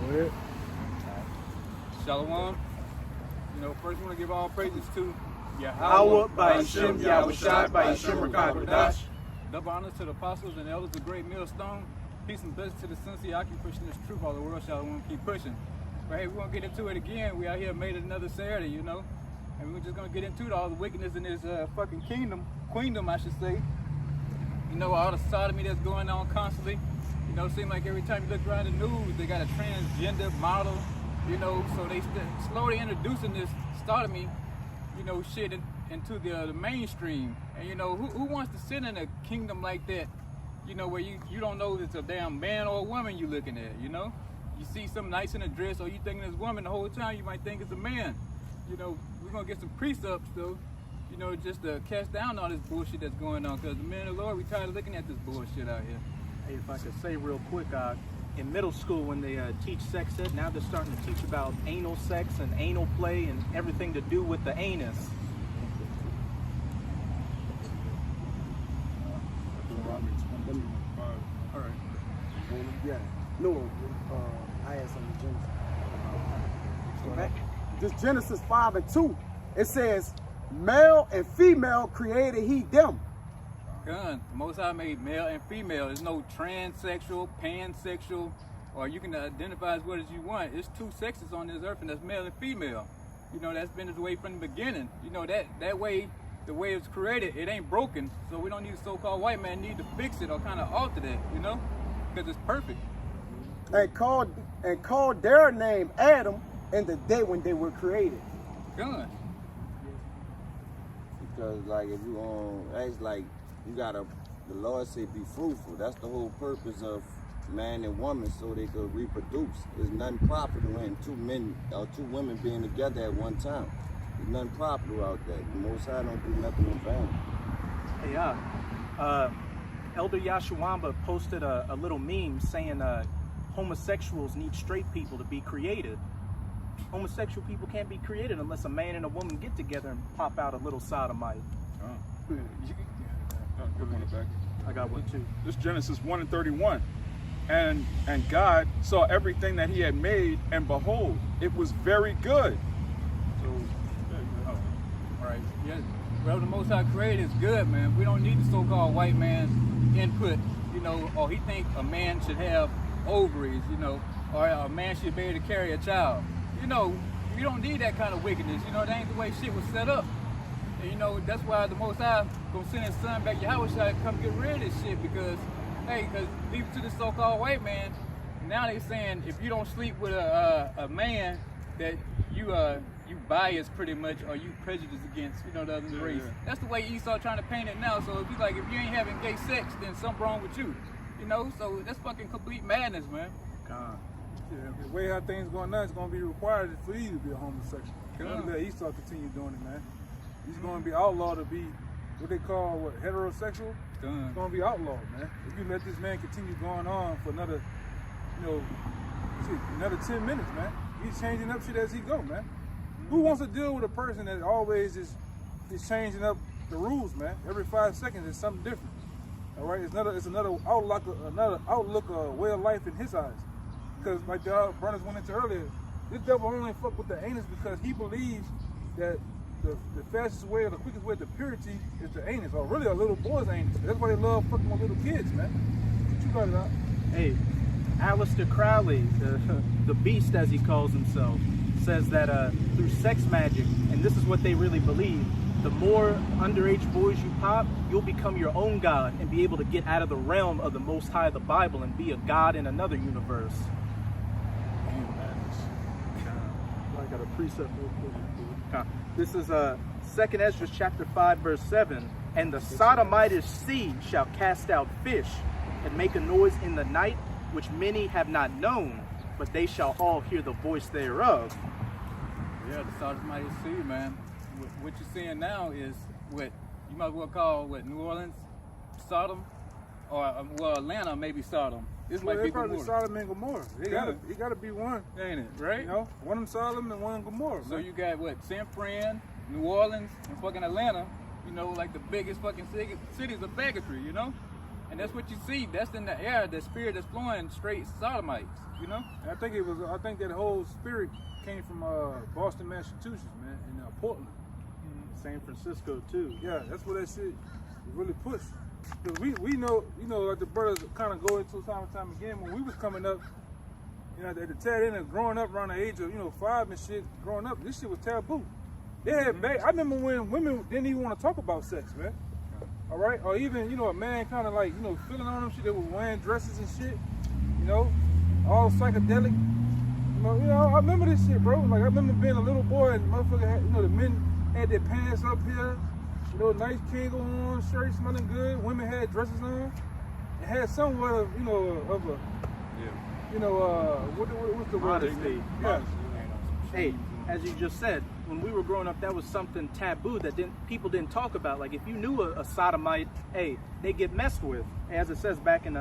Go ahead. Shalom. You know, first we want to give all praises to Yahweh by Hashem, Yahushai by Hashem, Rakadosh. Double honors to the apostles and elders of the great millstone. Peace and blessings to the sincere. I keep pushing this truth all the world. Shalom, keep pushing. But hey, we won't get into it again. We out here made it another Saturday, you know. And we're just going to get into all the wickedness in this fucking queendom, I should say. You know, all the sodomy that's going on constantly. You know, it seems like every time you look around the news, they got a transgender model, you know, so they slowly introducing this sodomy, you know, shit into the mainstream. And, you know, who wants to sit in a kingdom like that, you know, where you don't know if it's a damn man or a woman you looking at, you know? You see something nice in a dress or you thinking it's a woman the whole time, you might think it's a man. You know, we're going to get some precepts, though, you know, just to cast down all this bullshit that's going on. Because the men of the Lord, we tired of looking at this bullshit out here. Hey, if I could say real quick, in middle school when they teach sex ed, now they're starting to teach about anal sex and anal play and everything to do with the anus. All right. Yeah. No, I had something Genesis. This Genesis 5:2, it says, male and female created he them. Gun. The Most High made male and female. There's no transsexual, pansexual, or you can identify as what as you want. It's two sexes on this earth, and that's male and female. You know, that's been the way from the beginning. You know, that way, the way it's created, it ain't broken. So we don't need a so-called white man need to fix it or kind of alter that, you know, because it's perfect. And called their name Adam in the day when they were created. Gun. Because like if you it's like you gotta, the Lord said be fruitful. That's the whole purpose of man and woman, so they could reproduce. There's nothing profitable in two men or two women being together at one time. There's nothing profitable out there. The Most High don't do nothing in vain. Hey, Elder Yashawamba posted a little meme saying homosexuals need straight people to be created. Homosexual people can't be created unless a man and a woman get together and pop out a little sodomite. Good one back. I got one too. This Genesis 1:31. And God saw everything that he had made, and behold, it was very good. So, right. Yeah. Well, the Most High created is good, man. We don't need the so-called white man's input, you know, or he think a man should have ovaries, you know, or a man should be able to carry a child. You know, you don't need that kind of wickedness. You know, that ain't the way shit was set up. And, you know, that's why the Most High gonna send his son back, Yahushua, to come get rid of this shit because, hey, because leave it to the so-called white man. Now they saying if you don't sleep with a man that you bias pretty much or you prejudice against, you know, the other race. Yeah. That's the way Esau trying to paint it now. So if you like, if you ain't having gay sex, then something wrong with you. You know, so that's fucking complete madness, man. God. Yeah, the way how things going now, it's going to be required for you to be a homosexual. Don't let Esau continue doing it, man. He's going to be outlawed to be what they call heterosexual. It's going to be outlawed, man. If you let this man continue going on for another, you know, another 10 minutes, man. He's changing up shit as he go, man. Who wants to deal with a person that always is changing up the rules, man? Every 5 seconds is something different. All right, it's another outlook, way of life in his eyes. Because like the brothers went into earlier, this devil only fuck with the anus because he believes that the fastest way or the quickest way to purity is the anus, or really a little boy's anus. That's why they love fucking with little kids, man. What you got it out? Hey, Aleister Crowley, the beast as he calls himself, says that through sex magic, and this is what they really believe, the more underage boys you pop, you'll become your own god and be able to get out of the realm of the Most High, the Bible, and be a god in another universe. I got a precept real quick. This is 2nd Ezra chapter 5 verse 7. And the sodomitish sea shall cast out fish and make a noise in the night, which many have not known, but they shall all hear the voice thereof. Yeah, the sodomitish sea, man. What you're seeing now is what you might well call New Orleans Sodom, or Atlanta maybe Sodom. This might be probably Sodom and Gomorrah. It gotta be one, ain't it? Right? You know, one in Sodom and one in Gomorrah. So you got San Fran, New Orleans, and fucking Atlanta. You know, like the biggest fucking cities of bigotry. You know, and And that's what you see. That's in the air. The spirit that's flowing straight sodomites. You know. And I think that whole spirit came from Boston, Massachusetts, man, and Portland. San Francisco too. Yeah, that's where that shit really pushed. Cause we know, like the brothers kind of go into time and time again. When we was coming up, at the tail end of growing up around the age of 5 and shit, growing up, this shit was taboo. They had I remember when women didn't even want to talk about sex, man. All right, or even a man kind of like feeling on them shit. They were wearing dresses and shit, all psychedelic. I remember this shit, bro. Like I remember being a little boy and motherfucker had, the men had their pants up here, nice Kango on, shirts smelling good. Women had dresses on. It had somewhat of, of a, what's the word? Modesty. Yeah. Hey, as you just said, when we were growing up, that was something taboo that people didn't talk about. Like if you knew a sodomite, hey, they get messed with. As it says back in 2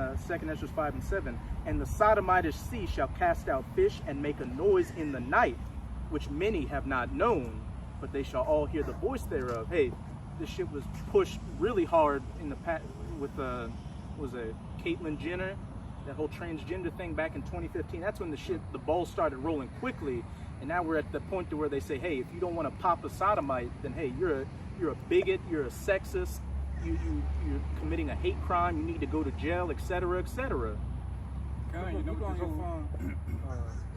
Esdras 5 and 7, and the sodomitish sea shall cast out fish and make a noise in the night, which many have not known, but they shall all hear the voice thereof. Hey, this shit was pushed really hard in the past with Caitlyn Jenner, that whole transgender thing back in 2015. That's when the ball started rolling quickly. And now we're at the point to where they say, hey, if you don't want to pop a sodomite, then hey, you're a bigot, you're a sexist, you're committing a hate crime, you need to go to jail, etc., etc. Look on your phone.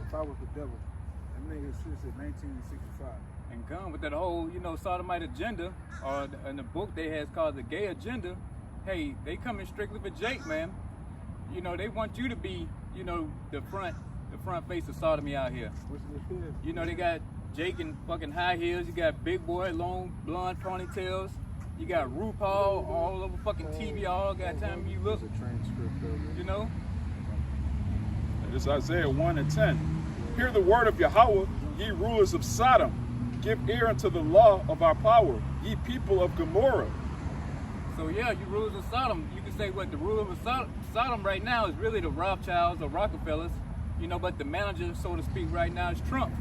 If I was the devil, that nigga shit said 1965. And gone with that whole, sodomite agenda, or in the book they has called the gay agenda. Hey, they coming strictly for Jake, man. They want you to be, the front face of sodomy out here. They got Jake in fucking high heels. You got Big Boy, long blonde ponytails. You got RuPaul all over fucking TV. All got time you look. There's a transcript of it. It's Isaiah 1 and 10. Hear the word of Yahweh, ye rulers of Sodom. Give ear unto the law of our power, ye people of Gomorrah. So yeah, you rulers of Sodom. You can say what the ruler of Sodom right now is really the Rothschilds or Rockefellers. But the manager, so to speak, right now is Trump.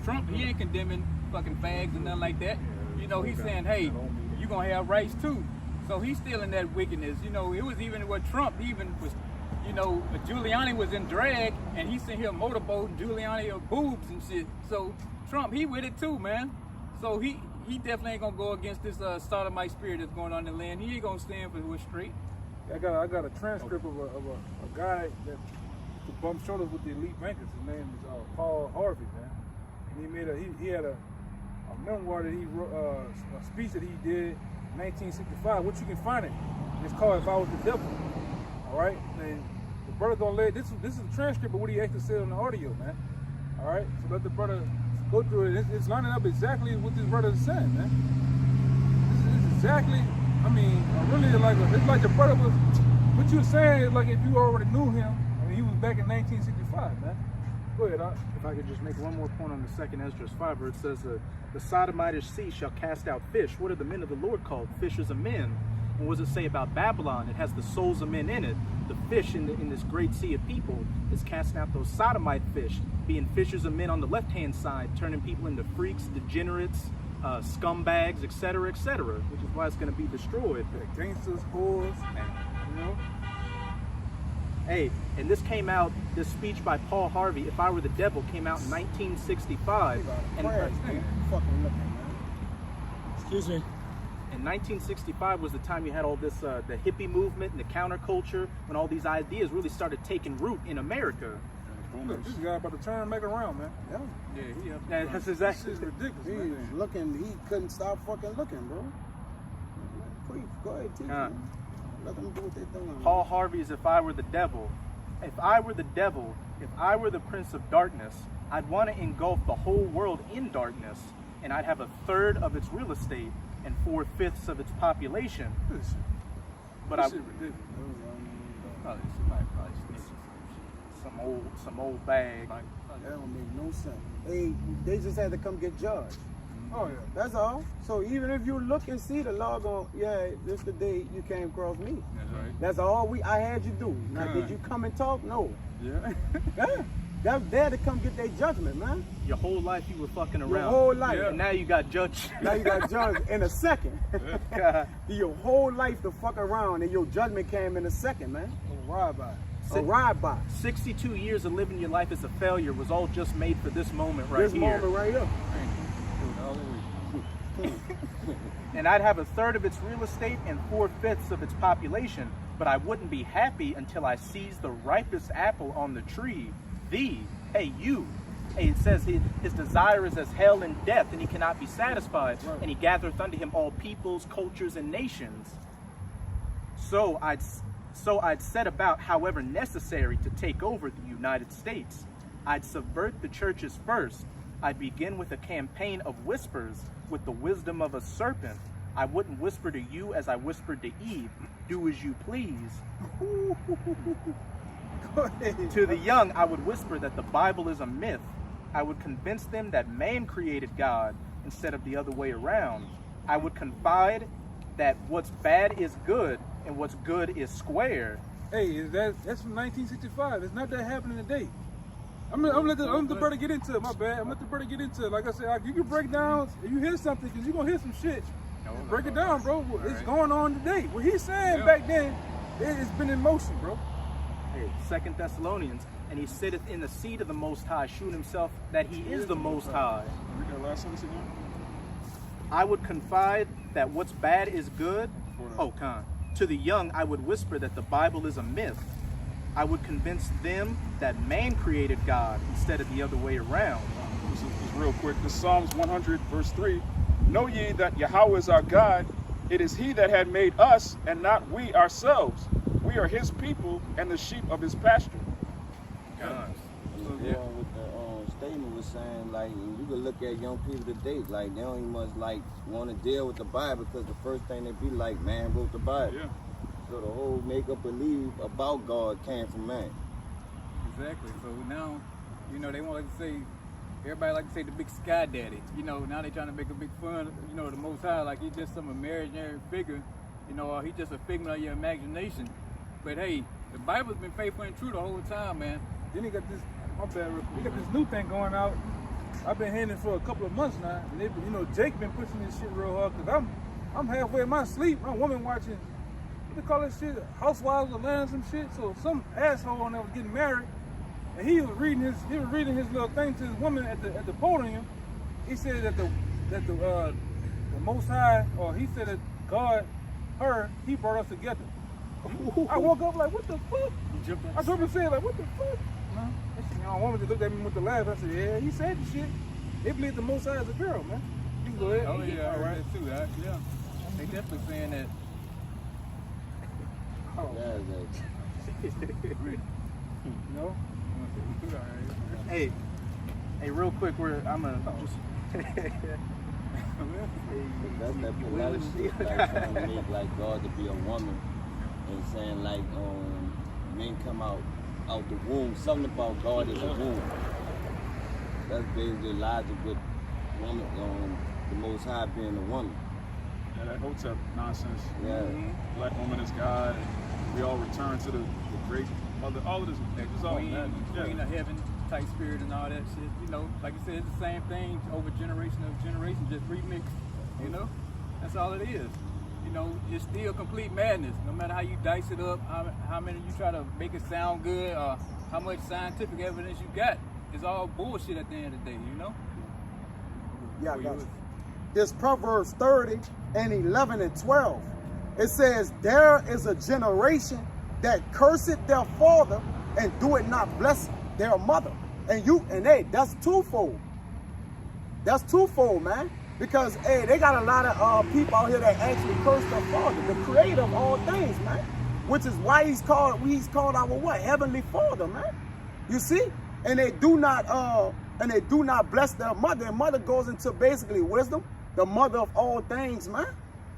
Trump, he ain't condemning fucking fags and nothing like that. He's saying, hey, you gonna have rights too. So he's still in that wickedness. It was even what Trump even was, Giuliani was in drag and he's sitting here motorboating Giuliani of boobs and shit. So Trump, he with it too, man. So he definitely ain't gonna go against this sodomite spirit that's going on in the land. He ain't gonna stand for what's straight. I got a transcript of a guy that bump shoulders with the elite bankers. His name is Paul Harvey, man. And he had a memoir that he wrote, a speech that he did in 1965, which you can find it. It's called "If I Was the Devil." All right, and the brother gonna let this is a transcript of what he actually said on the audio, man. All right, so let the brother go through it. It's lining up exactly what this brother is saying, man. This is exactly. I mean, really it's like the brother was. What you were saying is like if you already knew him. He was back in 1965, man. Go ahead, Doc. If I could just make one more point on the 2 Esdras 5, where it says, the sodomitish sea shall cast out fish. What are the men of the Lord called? Fishers of men. And what does it say about Babylon? It has the souls of men in it. The fish in this great sea of people is casting out those sodomite fish, being fishers of men on the left-hand side, turning people into freaks, degenerates, scumbags, etc., etc., which is why it's going to be destroyed. Gangsters, whores, Hey, and this speech by Paul Harvey, If I Were the Devil, came out in 1965. Excuse me. In 1965 was the time you had all this, the hippie movement and the counterculture, when all these ideas really started taking root in America. Look, this guy about to turn and make a round, man. Yeah, that's exactly. This is ridiculous, He man. was looking, he couldn't stop fucking looking, bro. Preach, go ahead, teach them. Let them do what they're doing. Paul Harvey's If I Were the Devil. If I were the devil, if I were the prince of darkness, I'd want to engulf the whole world in darkness, and I'd have 1/3 of its real estate and 4/5 of its population. But This is ridiculous. some old bag. That don't make no sense. They just had to come get judged. Oh, yeah. That's all. So even if you look and see the law going, yeah, this the day you came across me. That's right. That's all I had you do. Now, did you come and talk? No. Yeah. Yeah. That's there to come get their judgment, man. Your whole life you were fucking around. Your whole life. And now you got judged. Now you got judged in a second. Your whole life to fuck around, and your judgment came in a second, man. A ride by. A ride by. 62 years of living your life as a failure was all just made for this moment right This here. moment right here. And I'd have a third of its real estate and 4/5 of its population, but I wouldn't be happy until I seized the ripest apple on the tree. Thee, hey, you. Hey, it says his desire is as hell and death, and he cannot be satisfied. Right. And he gathereth unto him all peoples, cultures, and nations. So I'd set about, however necessary, to take over the United States. I'd subvert the churches first. I'd begin with a campaign of whispers, with the wisdom of a serpent. I wouldn't whisper to you as I whispered to Eve, do as you please. To the young, I would whisper that the Bible is a myth. I would convince them that man created God instead of the other way around. I would confide that what's bad is good and what's good is square. Hey, that's from 1965. It's not that happening today. I'm let the brother get into it. My bad. I'm let the brother get into it. Like I said, you can break down. If you hear something, because you're gonna hear some shit. Break it down, bro. It's going on today. What he's saying back then, it's been in motion, bro. Hey, 2 Thessalonians, and he sitteth in the seat of the Most High, shewing himself that he is the Most High. Read that last sentence again. I would confide that what's bad is good. Oh, Khan. To the young, I would whisper that the Bible is a myth. I would convince them that man created God instead of the other way around. This is real quick. This is Psalms 100, verse 3. Know ye that Yahweh is our God. It is he that had made us, and not we ourselves. We are his people and the sheep of his pasture. With the statement was saying, like, you can look at young people today, like, they don't even much, like, want to deal with the Bible, because the first thing they be like, man wrote the Bible. Yeah. So the whole make-up-believe about God came from man. Exactly. So now, they want to say, everybody like to say the big sky daddy. Now they trying to make a big fun, the Most High, like he's just some imaginary figure, or he's just a figment of your imagination. But hey, the Bible's been faithful and true the whole time, man. Then he got this, my bad, he got this new thing going out. I've been hearing it for a couple of months now. And they, Jake been pushing this shit real hard, because I'm halfway in my sleep. My woman watching, what they call this shit, Housewives of Atlanta, some shit. So some asshole on there was getting married, and he was reading his little thing to his woman at the podium. He said that the Most High, or he said that God, he brought us together. I woke up like, what the fuck? I told him and said, like, what the fuck? My woman just looked at me with the laugh. I said, yeah, he said the shit. They believe the Most High is a girl, man. You can go ahead. Oh yeah, all right. That too. Yeah, they definitely saying that. Oh. No. Hey, real quick, I'm gonna just. That's that polite shit, like trying to make like God to be a woman, and saying like men come out the womb. Something about God is a womb. That's basically logic with woman, the Most High being a woman. Yeah, that Hotep nonsense. Yeah. Black woman is God, and we all return to the great mother. All of this is all Queen that. of heaven type spirit and all that shit. Like you said, it's the same thing over generation of generation, just remix. That's all it is. It's still complete madness. No matter how you dice it up, how many you try to make it sound good, or how much scientific evidence you got, it's all bullshit at the end of the day. Yeah, I got you. It's Proverbs 30 and 11 and 12. It says, there is a generation that curseth their father and do it not bless their mother. And that's twofold. That's twofold, man. Because, hey, they got a lot of people out here that actually curse their father, the creator of all things, man. Which is why he's called our what? Heavenly Father, man. You see? And they do not bless their mother. Their mother goes into basically wisdom, the mother of all things, man.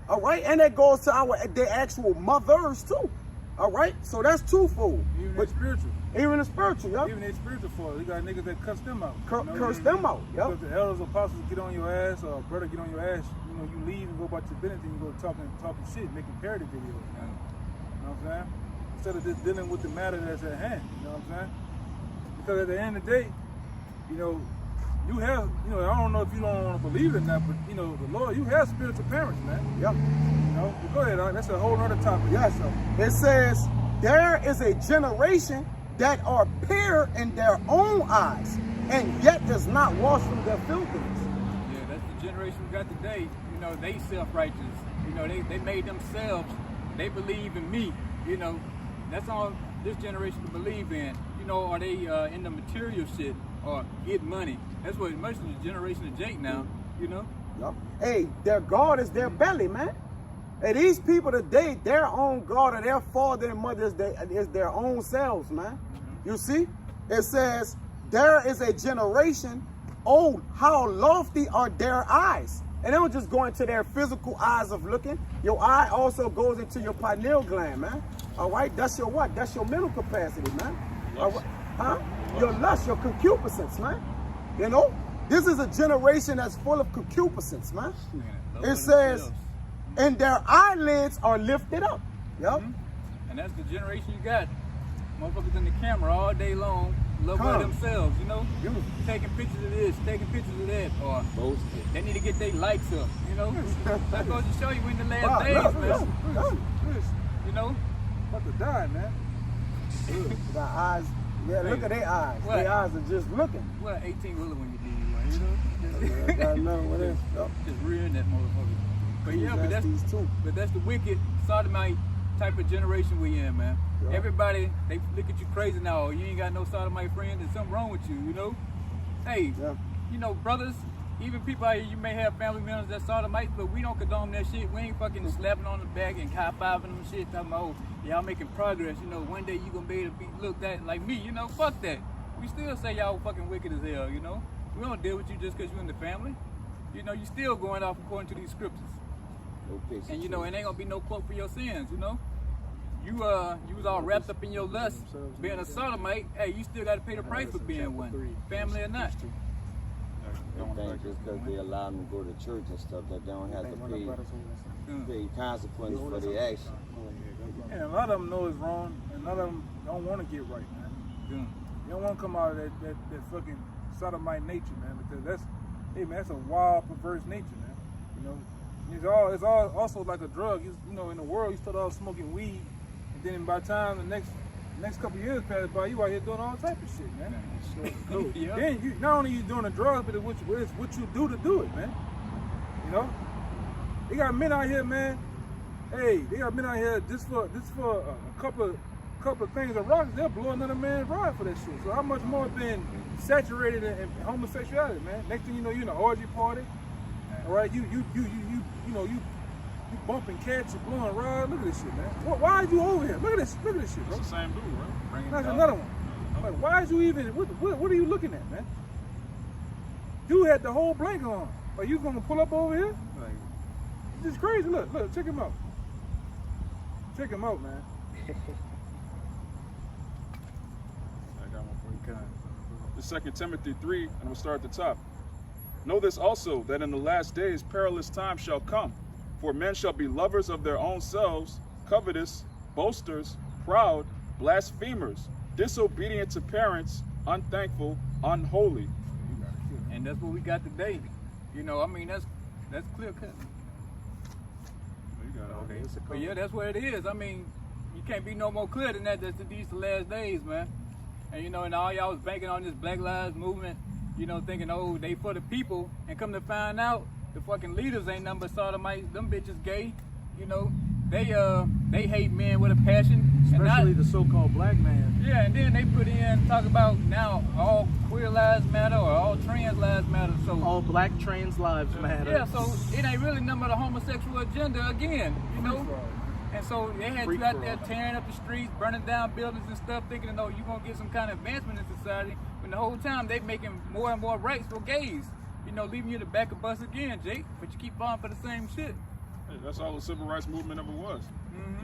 All right? And it goes to their actual mothers too. All right? So that's twofold. Even in spiritual. Even in spiritual, yeah. Even in spiritual fathers, you got niggas that cuss them out. Curse them out, yeah. Because the elders, apostles get on your ass, or a brother get on your ass, you leave and go about your business, and you go talking shit, making parody videos. You know what I'm saying? Instead of just dealing with the matter that's at hand. You know what I'm saying? Because at the end of the day, you know, you have, you know, I don't know if you don't want to believe it or not, but you know, the Lord, you have spiritual parents, man. Yep. You know, but go ahead, that's a whole other topic. Yes. It says, there is a generation that are pure in their own eyes, and yet does not wash from their filthiness. Yeah, that's the generation we got today. You know, they self-righteous. You know, they made themselves. They believe in me. You know, that's all this generation can believe in. You know, are they in the material shit or get money? That's what most of the generation of Jake now. You know. Yep. Hey, their God is their belly, man. And these people today, their own God or their father and mother is their own selves, man. You see? It says, there is a generation, oh, how lofty are their eyes. And they don't just go into their physical eyes of looking. Your eye also goes into your pineal gland, man. All right? That's your what? That's your mental capacity, man. All right? Huh? Your lust, your concupiscence, man. You know? This is a generation that's full of concupiscence, man. It says, and their eyelids are lifted up. Yep. And that's the generation you got. Motherfuckers in the camera all day long, love by themselves, you know? Taking pictures of this, taking pictures of that, or they need to get their likes up, you know? That goes to show you in the last days, man. You know? About to die, man. The eyes, yeah, look at their eyes. What? Their eyes are just looking. What 18-wheeler when you do one, you know? I gotta know what it is. Just rearing that motherfucker. But yeah, but that's the wicked sodomite type of generation we in, man. Yeah. Everybody, they look at you crazy now. Oh, you ain't got no sodomite friends, there's something wrong with you, you know? Hey, you know, brothers, even people out here, you may have family members that sodomite, but we don't condone that shit. We ain't fucking slapping on the back and high-fiving them shit, talking about, oh, y'all making progress. You know, one day you gonna be able to be looked at like me, you know? Fuck that. We still say y'all fucking wicked as hell, you know? We don't deal with you just because you in the family. You know, you still going off according to these scriptures. Okay, and you know, it ain't gonna be no cloak for your sins, you know. You was all wrapped up in your lust, being a sodomite. Hey, you still got to pay the price for being one, family or not. I think just because they allow them to go to church and stuff, that they don't have to pay consequences for their action. And a lot of them know it's wrong, and a lot of them don't want to get right, man. They don't want to come out of that fucking sodomite nature, man, because that's a wild, perverse nature, man. You know. It's all also like a drug. You know, in the world, you start off smoking weed, and then by the time the next couple of years pass by, you out here doing all type of shit, man. So, then you not only you doing the drugs, but it's what you do to do it, man. You know, they got men out here, man. Hey, they got men out here just for a couple of things of rocks. They'll blow another man's rod for that shit. So how much more been saturated in homosexuality, man? Next thing you know, you're in an orgy party. All right, you bumping cats, you blowing rods. Look at this shit, man. Why are you over here? Look at this shit, bro. It's the same dude, right? That's another one. Like, why is you even? What are you looking at, man? Dude had the whole blanket on. Are you gonna pull up over here? Like, it's just crazy. Look, check him out. Check him out, man. I got one for you, This 2 Timothy 3, and we'll start at the top. Know this also, that in the last days perilous times shall come. For men shall be lovers of their own selves, covetous, boasters, proud, blasphemers, disobedient to parents, unthankful, unholy. And that's what we got today. You know, I mean, that's clear cut. Okay. But yeah, that's what it is. I mean, you can't be no more clear than that. That's these the last days, man. And you know, and all y'all was banking on this Black Lives Movement. You know, thinking, oh, they for the people, and come to find out, the fucking leaders ain't nothing but sodomites. Them bitches gay. You know, they hate men with a passion. Especially the so-called black man. Yeah, and then they put in talk about now all queer lives matter or all trans lives matter. So all black trans lives matter. Yeah, so it ain't really nothing but a homosexual agenda again. You know. And so they had you out there tearing up the streets, burning down buildings and stuff, thinking, oh, you're going to get some kind of advancement in society. When the whole time they making more and more rights for gays. You know, leaving you in the back of bus again, Jake. But you keep falling for the same shit. Hey, that's all the civil rights movement ever was.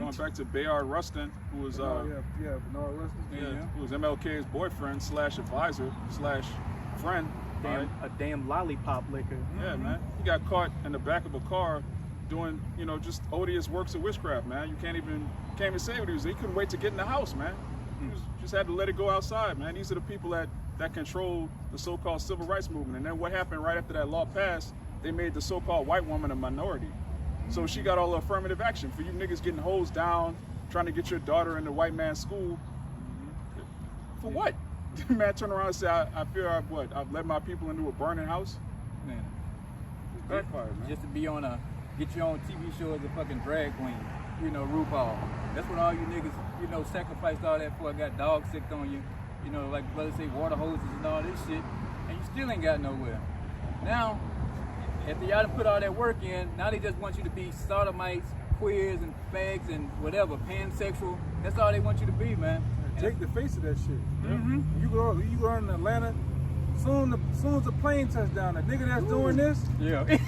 Going back to Bayard Rustin, who was Bernard Rustin. Who was MLK's boyfriend / advisor / friend. A damn lollipop liquor. Yeah, man. He got caught in the back of a car doing, you know, just odious works of witchcraft, man. You can't even say what he was. He couldn't wait to get in the house, man. Just had to let it go outside, man. These are the people that control the so-called civil rights movement. And then what happened right after that law passed, they made the so-called white woman a minority. So she got all the affirmative action for you niggas getting hosed down, trying to get your daughter in the white man's school. For what? Man, turn around and say, I fear I've led my people into a burning house. Man, It's backfired, man. just to be get your own TV show as a fucking drag queen, RuPaul. That's what all you niggas, sacrificed all that for. Got dog sick on you, like brothers say, water hoses and all this shit, and you still ain't got nowhere. Now, after y'all done put all that work in, now they just want you to be sodomites, queers, and fags, and whatever, pansexual. That's all they want you to be, man. Take the face of that shit. Mm-hmm. You go in Atlanta, soon as the plane touches down, the nigga that's doing this,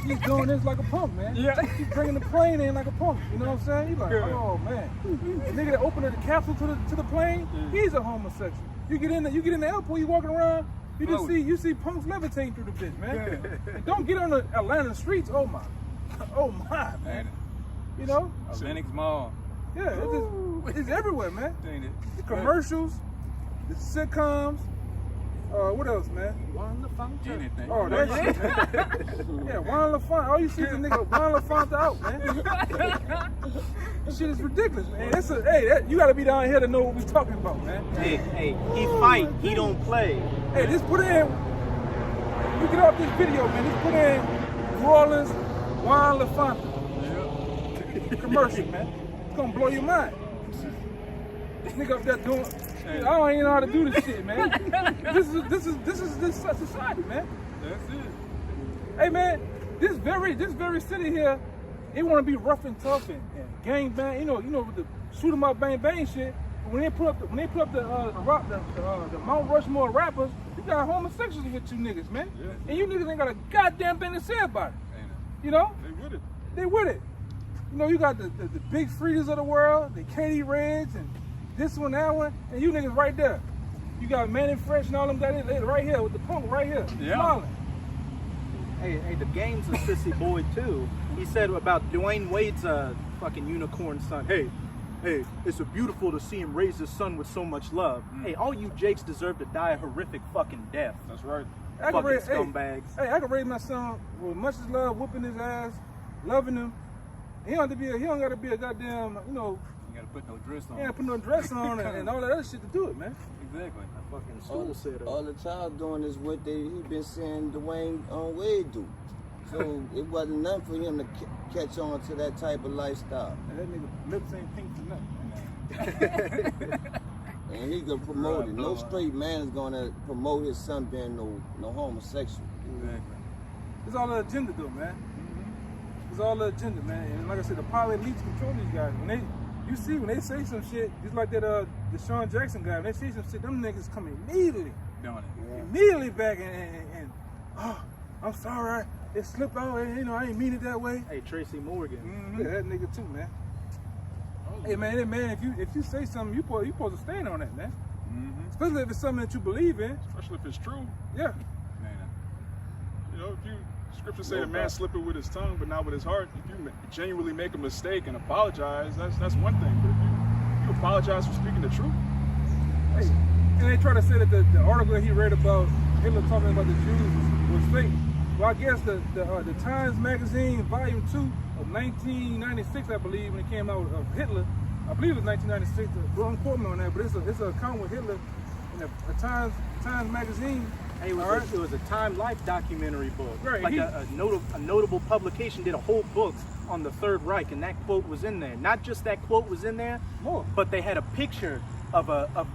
he's doing this like a pump, man. Yeah. He's bringing the plane in like a pump. You know what I'm saying? He's like, oh man. The nigga that opened the capsule to the plane, he's a homosexual. You get in the airport, you walking around, you see punks levitating through the bitch, man. And don't get on the Atlanta streets. Oh my, man. You know? Lennox Mall. Yeah, it's everywhere, man. Ain't it? The commercials, the sitcoms. What else, man? Juan LaFont. Anything. Oh, that shit, man. Yeah, Juan LaFont. All you see is a nigga Juan LaFont out, man. This shit is ridiculous, man. You gotta be down here to know what we talking about, man. Hey, he fight, he don't play. Hey, just put in. You get off this video, man. Just put in New Orleans, Juan LaFont. Commercial, man. It's gonna blow your mind. This nigga up there doing. I don't even know how to do this shit, man. This is society, man. That's it. Hey, man, this very city here, they want to be rough and tough and gang bang, with the shoot 'em up, bang bang shit. But when they put up the Mount Rushmore rappers, you got homosexuals with you niggas, man. Yeah. And you niggas ain't got a goddamn thing to say about it. You know? They with it. They with it. You got the big Fridas of the world, the Katie Reds, and this one, that one, and you niggas right there. You got Manny Fresh and all them guys right here with the punk right here. Yeah. Smiling. Hey, the game's a sissy boy too. He said about Dwayne Wade's fucking unicorn son. Hey, it's beautiful to see him raise his son with so much love. Hey, all you Jakes deserve to die a horrific fucking death. That's right. Fucking scumbags. Hey, I can raise my son with much as love, whooping his ass, loving him. He don't got to be a goddamn, You gotta put no dress on. he ain't put no dress on and all that other shit to do it, man. Exactly. A fucking stool sitter. All the child doing is what he been seeing Dwayne Wade do. So it wasn't nothing for him to catch on to that type of lifestyle. And that nigga lips ain't pink for nothing. And he gonna promote it. No straight man is gonna promote his son being no homosexual. Exactly. It's all the agenda, though, man. It's all the agenda, man. And like I said, the power elites control these guys. When they say some shit, just like that the Sean Jackson guy, when they say some shit, them niggas come immediately. Doing it. Immediately back and I'm sorry, it slipped out, I didn't mean it that way. Hey, Tracy Morgan. Yeah, that nigga too, man. Hey man, if you say something, you supposed to stand on that, man. Especially if it's something that you believe in. Especially if it's true. Yeah. If you scripture say the man slipping with his tongue, but not with his heart. If you genuinely make a mistake and apologize, that's one thing. But if you apologize for speaking the truth, Hey, and they try to say that the article that he read about Hitler talking about the Jews was fake. Well, I guess the Times Magazine, Volume 2 of 1996, I believe, when it came out of Hitler, I believe it was 1996. Don't quote me on that, but it's an account with Hitler in the Times Magazine. Hey, it was a Time Life documentary book. Right, Like a notable publication did a whole book on the Third Reich, and that quote was in there. Not just that quote was in there, More. but they had a picture of a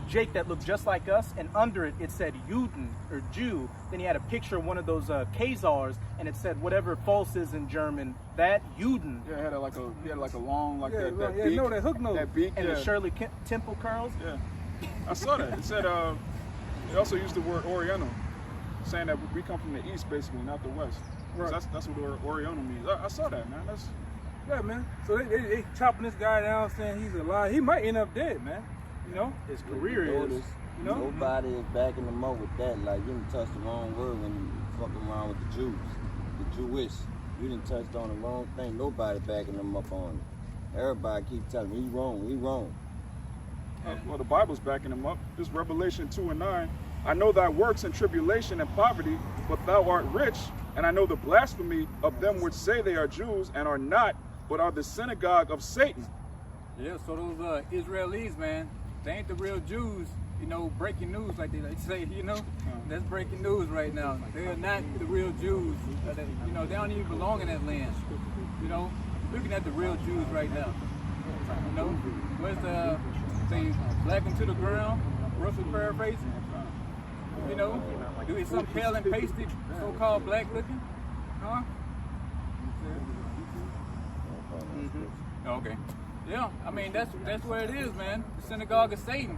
Jake that looked just like us, and under it said Juden or Jew. Then he had a picture of one of those Khazars, and it said whatever false is in German, that Juden. yeah, he had like a long that Yeah, beak. that hook nose. That beak, And yeah. the Shirley Temple curls. Yeah, I saw that. It said they also used the word Oriental, saying that we come from the east, basically, not the west. Right. So that's what Oriental means. I saw that, man. Yeah, man. So they chopping this guy down, saying he's alive. He might end up dead, man. His career is. Nobody is backing him up with that. Like, you done touched the wrong word when you fucking around with the Jews, the Jewish. You done touched on the wrong thing. Nobody backing him up on it. Everybody keep telling him, he wrong. Well, the Bible's backing him up. This Revelation 2:9. I know thy works and tribulation and poverty, but thou art rich. And I know the blasphemy of them which say they are Jews and are not, but are the synagogue of Satan. Yeah, so those Israelis, man, they ain't the real Jews. You know, breaking news, like they say, you know, that's breaking news right now. They are not the real Jews. You know, they don't even belong in that land. You know, looking at the real Jews right now. You know, where's the, say, black into the ground, roughly paraphrasing? You know, do it some pale and pasty, so-called black looking? Huh? Okay. Yeah, I mean, that's where it is, man. The synagogue of Satan.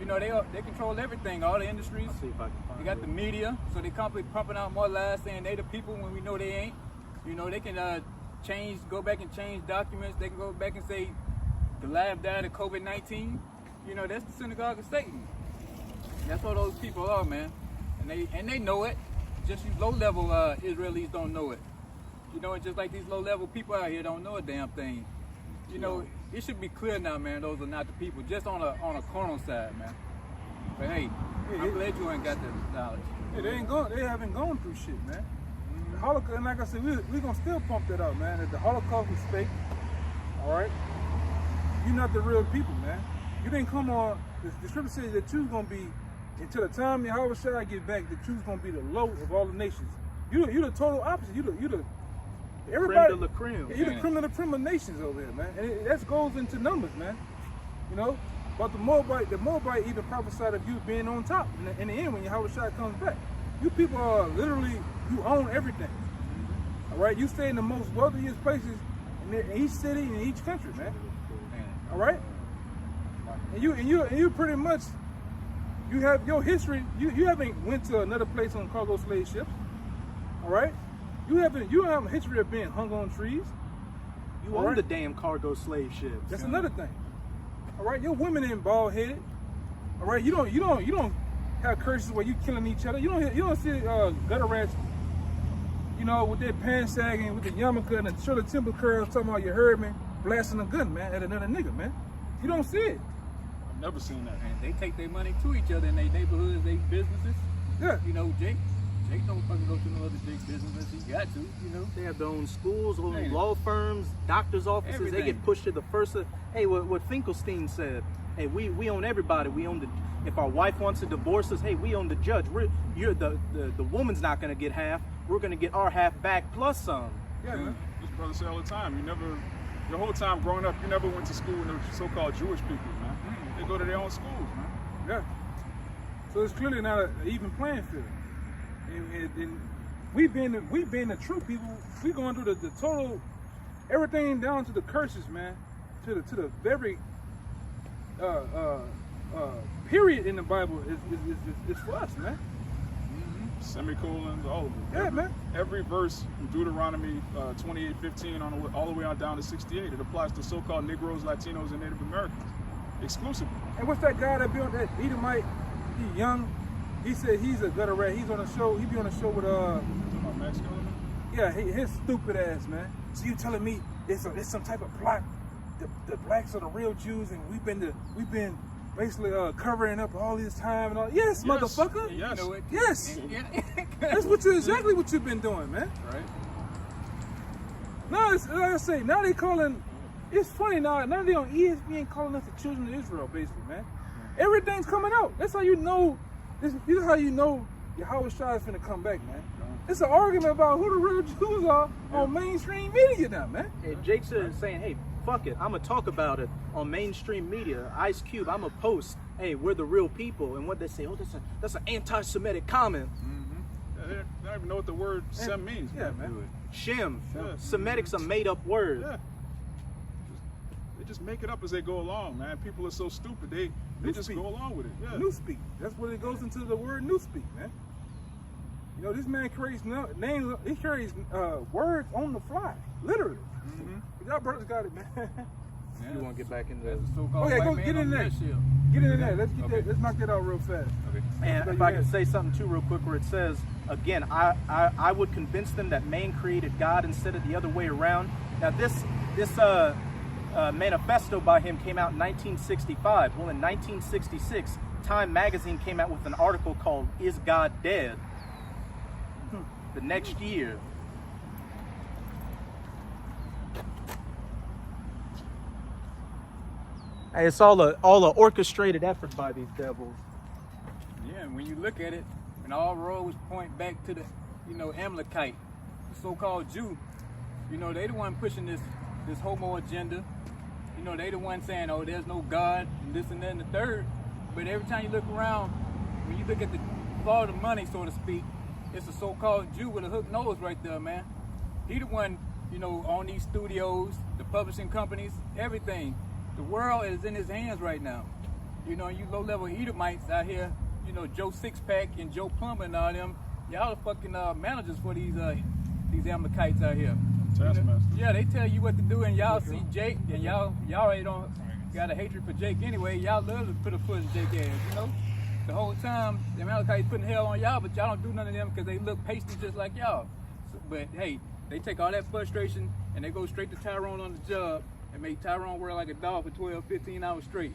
You know, they control everything, all the industries. They got the media, so they constantly pumping out more lies saying they the people when we know they ain't. You know, they can go back and change documents. They can go back and say the lab died of COVID-19. You know, that's the synagogue of Satan. That's what those people are, man. And they know it. Just these low-level Israelis don't know it. You know, it's just like these low-level people out here don't know a damn thing. You know, it should be clear now, man, those are not the people, just on a carnal side, man. But hey, I'm glad you ain't got that knowledge. Yeah, they haven't gone through shit, man. The Holocaust, and like I said, we're gonna still pump that out, man. That the Holocaust was fake, all right? You're not the real people, man. You didn't come on, the scripture says that you're gonna be, until the time Yahweh Shai get back, that you're gonna be the low of all the nations. You're the total opposite. Everybody, creme de la creme. You're the creme de la creme of nations over here, man. And that goes into numbers, man. You know? But the Moabite even prophesied of you being on top in the end when Yahweh Shai comes back. You people are literally, you own everything. All right? You stay in the most wealthiest places in each city and each country, man. All right? And you pretty much, you have your history, you haven't went to another place on cargo slave ships. All right? You have a history of being hung on trees. You own the damn cargo slave ships. That's another thing. All right, your women ain't bald headed. All right, you don't have curses where you killing each other. You don't see gutter rats, you know, with their pants sagging, with the yarmulke and the shoulder timber curls, talking about you heard me blasting a gun, man, at another nigga, man. You don't see it. I've never seen that. And they take their money to each other in their neighborhoods, their businesses. Yeah. You know, Jake don't fucking go to no other Jake business. He got to, you know. They have their own schools, own law firms, doctors' offices. Everything. They get pushed to the first. Hey, what Finkelstein said. Hey, we own everybody. We own if our wife wants to divorce us, hey, we own the judge. The woman's not gonna get half. We're gonna get our half back plus some. Yeah, man. This brother say all the time. Your whole time growing up, you never went to school with the so-called Jewish people, man. They go to their own schools, man. Yeah. So it's clearly not an even playing field. And we being the true people, we going through the total, everything down to the curses, man, to the very period in the Bible is for us, man. Semicolons, all of it. Yeah, man. Every verse from Deuteronomy 28:15 all the way on down to 68, it applies to so-called Negroes, Latinos, and Native Americans exclusively. And what's that guy that be on that Edomite? He young. He said he's a gutter rat. He's on a show. He be on a show with Max Kellerman? Yeah, his stupid ass, man. So you telling me there's some type of plot? The blacks are the real Jews, and we've been basically covering up all this time and all. Yes, motherfucker. Yes. You know it. Yes. That's exactly what you've been doing, man. Right. No, it's, like I say, now they calling. It's funny now. Now they on ESPN calling us the children of Israel, basically, man. Everything's coming out. That's how you know. This is how you know Yahweh Shai is finna come back, man. It's an argument about who the real Jews are on mainstream media now, man. Hey, Jake's saying, hey, fuck it. I'm going to talk about it on mainstream media. Ice Cube, I'm going to post, hey, we're the real people. And what they say, oh, that's an anti-Semitic comment. Yeah, they don't even know what the word Sem means. Yeah, man. Shem. Yeah. Semitic's a made-up word. Yeah. They just make it up as they go along, man. People are so stupid. They just go along with it. Yeah. Newspeak. That's what it goes into the word newspeak, man. You know, this man carries names. He carries words on the fly, literally. Y'all brothers got it, man. Yeah. You want to get back into That's that? a so-called Okay, white go man get in on there. leadership. Get in there. Let's get that. Let's knock that out real fast. Okay. And if I can say something too real quick where it says, again, I would convince them that man created God instead of the other way around. Now this manifesto by him came out in 1965. Well, in 1966, Time magazine came out with an article called "Is God Dead?" The next year. Hey, it's all a orchestrated effort by these devils. Yeah, and when you look at it, and all roads point back to the, Amalekite, the so-called Jew. They the one pushing this homo agenda. They the one saying, oh, there's no God, and this and that and the third. But every time you look around, when you look at the fall of money, so to speak, it's a so-called Jew with a hook nose right there, man. He the one, on these studios, the publishing companies, everything. The world is in his hands right now. You low-level Edomites out here, Joe Sixpack and Joe Plumber and all them, y'all the fucking managers for these Amalekites out here. Yeah, they tell you what to do, and y'all see Jake, and y'all already don't got a hatred for Jake anyway. Y'all love to put a foot in Jake's ass, The whole time, the Amalekites putting hell on y'all, but y'all don't do none of them because they look pasty just like y'all. But hey, they take all that frustration and they go straight to Tyrone on the job and make Tyrone work like a dog for 12, 15 hours straight,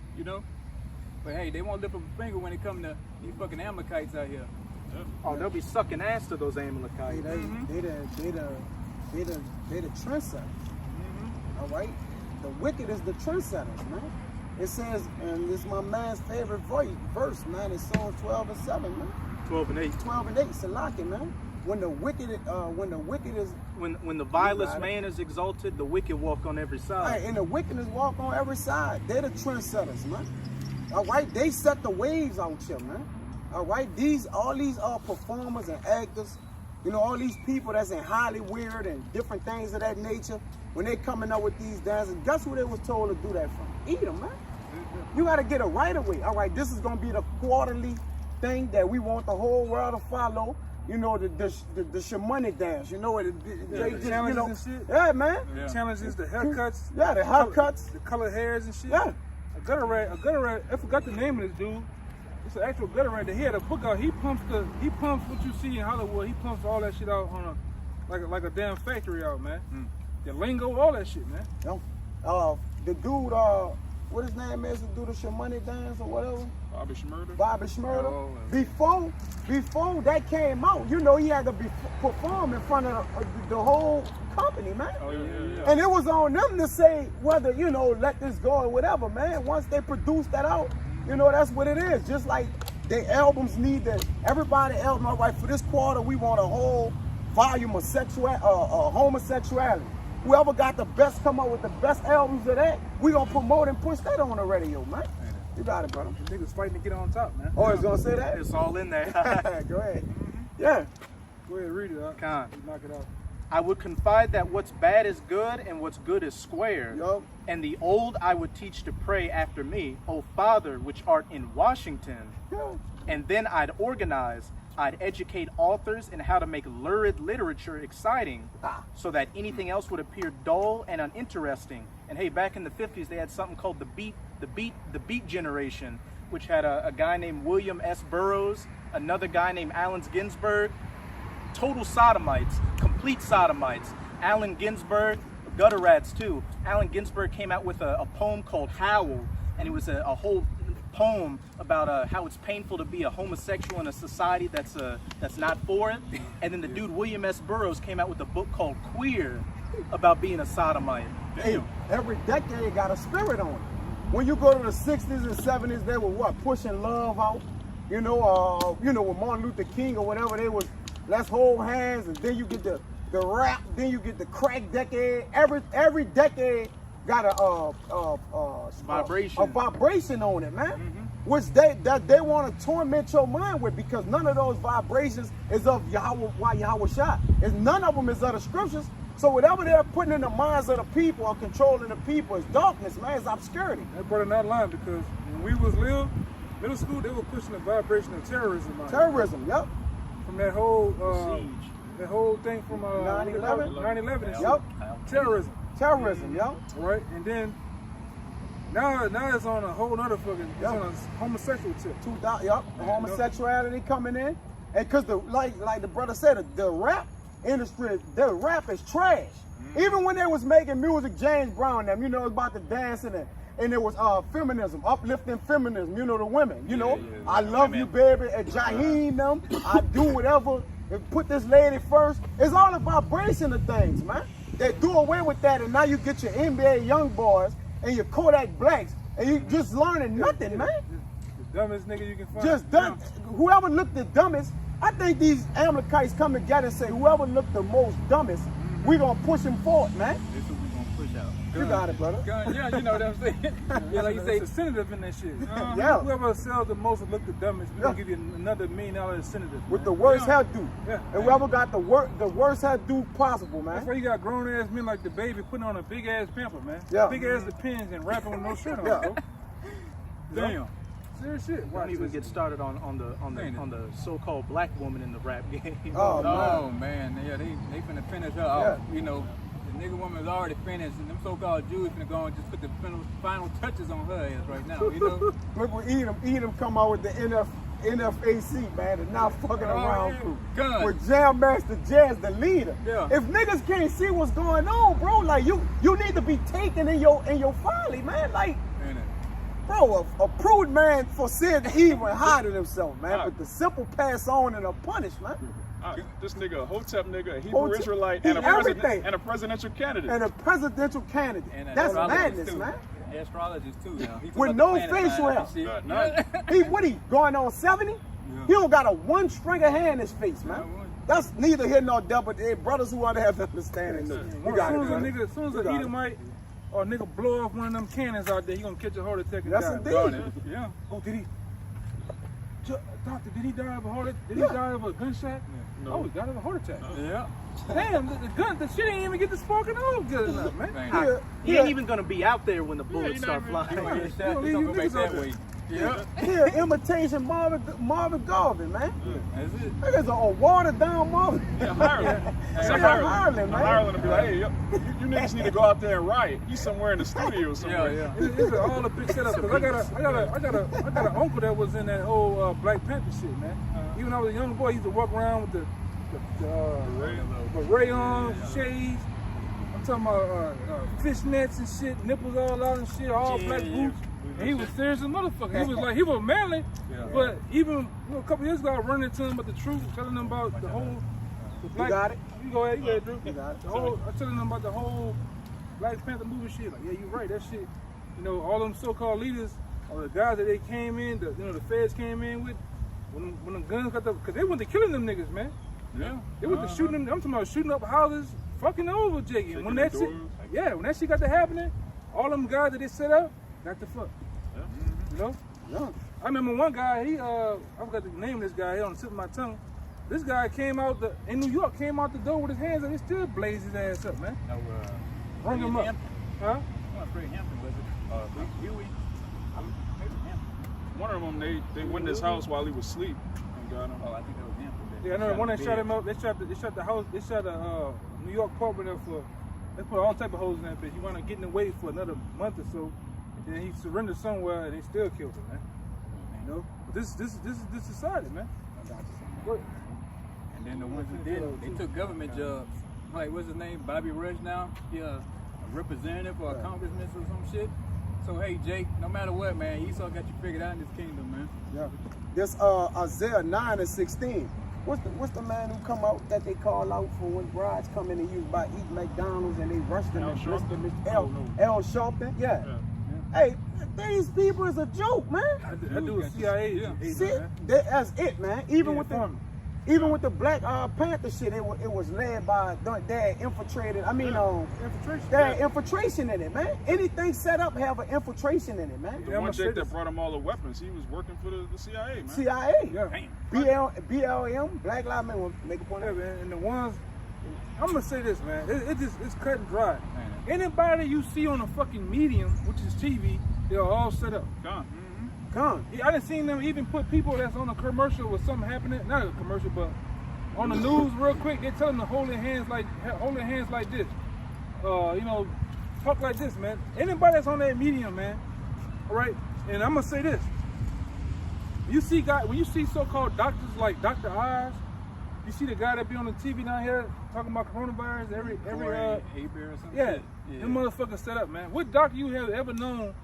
But hey, they won't lift up a finger when it comes to these fucking Amalekites out here. Oh, they'll be sucking ass to those Amalekites. They the trendsetters. All right? The wicked is the trendsetters, man. It says, and this is my man's favorite verse, man. It's Psalm 12 and 7, man. 12 and 8. 12 and 8, Salaki, man. When the wicked is when the vilest man is exalted, the wicked walk on every side. Right, and the wickedness walk on every side. They're the trendsetters, man. All right, they set the waves out here, man. All right, all these performers and actors, all these people that's in Hollywood and different things of that nature. When they coming up with these dances, guess who they was told to do that from? Edom, man. You got to get a right away. All right, this is gonna be the quarterly thing that we want the whole world to follow. The Shemani dance. The challenges and shit. Yeah, man. Yeah. The challenges, the haircuts. Yeah, the haircuts. The color hairs and shit. Yeah. A gutter rat. I forgot the name of this dude. It's an actual gutter rat. He had a book out. He pumps what you see in Hollywood. He pumps all that shit out on like a damn factory out, man. The lingo, all that shit, man. The dude, what his name is, to do the Shemani dance or whatever. Bobby Shmurda. Oh, Before that came out, he had to perform in front of the whole company, man. Oh, yeah. And it was on them to say whether, let this go or whatever, man. Once they produced that out, that's what it is. Just like the albums need that. Everybody album, all right, for this quarter, we want a whole volume of homosexuality. Whoever got the best, come up with the best albums of that, we gonna promote and push that on the radio, man. You got it, brother. The niggas fighting to get on top, man. Oh, it's gonna say that? It's all in there. Go ahead. Yeah. Go ahead, read it out. Con. Knock it out. I would confide that what's bad is good and what's good is square. Yup. And the old I would teach to pray after me, O Father, which art in Washington. Yeah. And then I'd organize, I'd educate authors in how to make lurid literature exciting so that anything else would appear dull and uninteresting. And hey, back in the 50s, they had something called the beat generation, which had a guy named William S. Burroughs, another guy named Allen Ginsberg, total sodomites, complete sodomites. Allen Ginsberg, gutter rats too. Allen Ginsberg came out with a poem called Howl, and it was a whole poem about how it's painful to be a homosexual in a society that's not for it. And then the dude William S. Burroughs came out with a book called Queer about being a sodomite. Hey, every decade got a spirit on it. When you go to the 60s and 70s, they were pushing love out. With Martin Luther King or whatever, they was let's hold hands, and then you get the rap, then you get the crack decade. Every decade got a vibration on it, man. Which they want to torment your mind with, because none of those vibrations is of Yahweh Shah. None of them is of the scriptures. So whatever they're putting in the minds of the people or controlling the people is darkness, man. It's obscurity. That brought in that line because when we was middle school, they were pushing the vibration of terrorism. Terrorism, yep. From that whole thing from 9/11. 9/11 and shit. Yep. Terrorism, yep. Right, and then now it's on a whole nother fucking. It's on a homosexual tip. Homosexuality coming in, and because like the brother said, the rap industry, the rap is trash. Even when they was making music, James Brown, them, you know, it's about the dancing and it was feminism, uplifting feminism, you know, the women, you know. I love you, baby, and Jaheim, them, I do whatever, and put this lady first. It's all a vibration of things, man. They do away with that, and now you get your NBA young boys and your Kodak Blacks, and you just learning nothing, man. The dumbest nigga you can find. Just dumb. Whoever looked the dumbest, I think these Amalekites come together and say, whoever looked the most dumbest, we gonna push him forward, man. This is what we gonna push out. You got it, brother. Gun, yeah, you know what I'm saying? Yeah, like you say, incentive in that shit. Yeah. Whoever sells the most and look the dumbest, we gonna give you another $1 million incentive. With man. the worst hairdo. Yeah. And whoever got the worst hairdo possible, That's man. why you got grown ass men like the baby putting on a big ass pamper, man. Yeah. Big ass Depends and rapping with no shirt on. Yeah. Bro. Damn. Serious shit. Don't even get started on the so-called black woman in the rap game. Oh, Oh man, yeah, they finna finish her off. You know, the nigga woman is already finished, and them so-called Jews finna go and just put the final touches on her ass right now. You know, Look what Edom come out with the NFAC, man, and not fucking around yeah. crew. Gun. With Jam Master Jazz, the leader. Yeah. If niggas can't see what's going on, bro, like you need to be taken in your folly, man. Like, ain't it? bro, a prude man for sin evil and hiding himself, man. But the simple pass on and are punished, man. This nigga, a Hotep nigga, a Hebrew Hotep- Israelite, he and everything. a presidential candidate. And a presidential candidate. And That's astrologist madness, too. man. Astrologist too. Now. He With talking no about the planet facial line hair. and shit. He what he going on 70? He don't got a one string of hair in his face, man. That's neither here nor there, but they brothers who ought to have the understanding. You got it, man. As soon as an got it. Edomite or a nigga blow off one of them cannons out there, he gonna catch a heart attack and That's die. indeed. Yeah. Oh, did he? Doctor, did he die of a heart attack? Did he die of a gunshot? No. Oh, he died of a heart attack. Yeah. Damn, the shit ain't even get the sparking off good enough, man. Man. He ain't even gonna be out there when the bullets you're start not flying. Yeah, You that, don't they gonna go leave back niggas that out way. Yeah. Here, imitation Marvin Garvin, man. That's it. That is a watered down Marvin. Yeah, Ireland. Yeah, Ireland, man. Ireland will be like, hey, you niggas need to go out there and riot. He's somewhere in the studio somewhere. Yeah. It's all a big setup. Cause I got an uncle that was in that whole Black Panther shit, man. Even when I was a young boy, he used to walk around with the ray on, shades. I'm talking about fishnets and shit, nipples all out and shit, all black boots. And he was serious as a motherfucker. He was manly, but even a couple years ago, I ran into him about the truth, telling him about the whole black. You got it. You go ahead, Drew. You got it. I telling them about the whole Black Panther movie shit. Like, yeah, you're right. That shit, you know, all them so-called leaders, or the guys that they came in, the feds came in with, when the guns got because they went to killing them niggas, man. Yeah. They went to shooting them. I'm talking about shooting up houses, fucking over, Jiggy. And when that shit, when that shit got to happening, all them guys that they set up got the fuck. You know? Yeah. I remember one guy, I forgot the name of this guy, he on the tip of my tongue. This guy came out in New York, came out the door with his hands and he still blazed his ass up, man. No, Rung him up. Hampton. Huh? Not Fred Hampton, was it? Huey. Maybe Hampton. One of them, they went in his house while he was asleep and got him. Oh, I think that was Hampton. Yeah, I know the one that shot him up. They shot the house. They shot a New York corporate up for. They put all type of hoes in that bitch. He wound up getting away for another month or so. And then he surrendered somewhere, and they still killed him, man. You know, but this is society, man. What? And then the ones who didn't, they took government jobs. Like, what's his name? Bobby Rush now? He a representative or a congressman or some shit. So, hey, Jake, no matter what, man, Esau got you figured out in this kingdom, man. Yeah. This Isaiah 9:16. What's the man who come out that they call out for when brides come in and you by eating McDonald's and they rush them and dress them? L. Sharpton? Yeah. Hey, these people is a joke, man. I do a CIA agent, See, man. that's it, man. Even with the Black Panther shit, it was led by their infiltrated. I mean, Infiltration. their infiltration in it, man. Anything set up have an infiltration in it, man. The one chick that brought him all the weapons, he was working for the CIA, man. CIA, Yeah. BLM, Black Lives Matter. Make a point. Yeah, man. And the ones, I'm gonna say this, man. It's cut and dry. Anybody you see on a fucking medium, which is TV, they're all set up. Gone. Come. Yeah, I done seen them even put people that's on a commercial with something happening, not a commercial, but on the news real quick. They tell them to hold their hands like this. You know, talk like this, man. Anybody that's on that medium, man. All right, and I'm gonna say this. When you see so-called doctors like Dr. Oz, You see the guy that be on the TV down here talking about coronavirus every Abear or something. yeah, them motherfuckers set up, man. What doctor you have ever known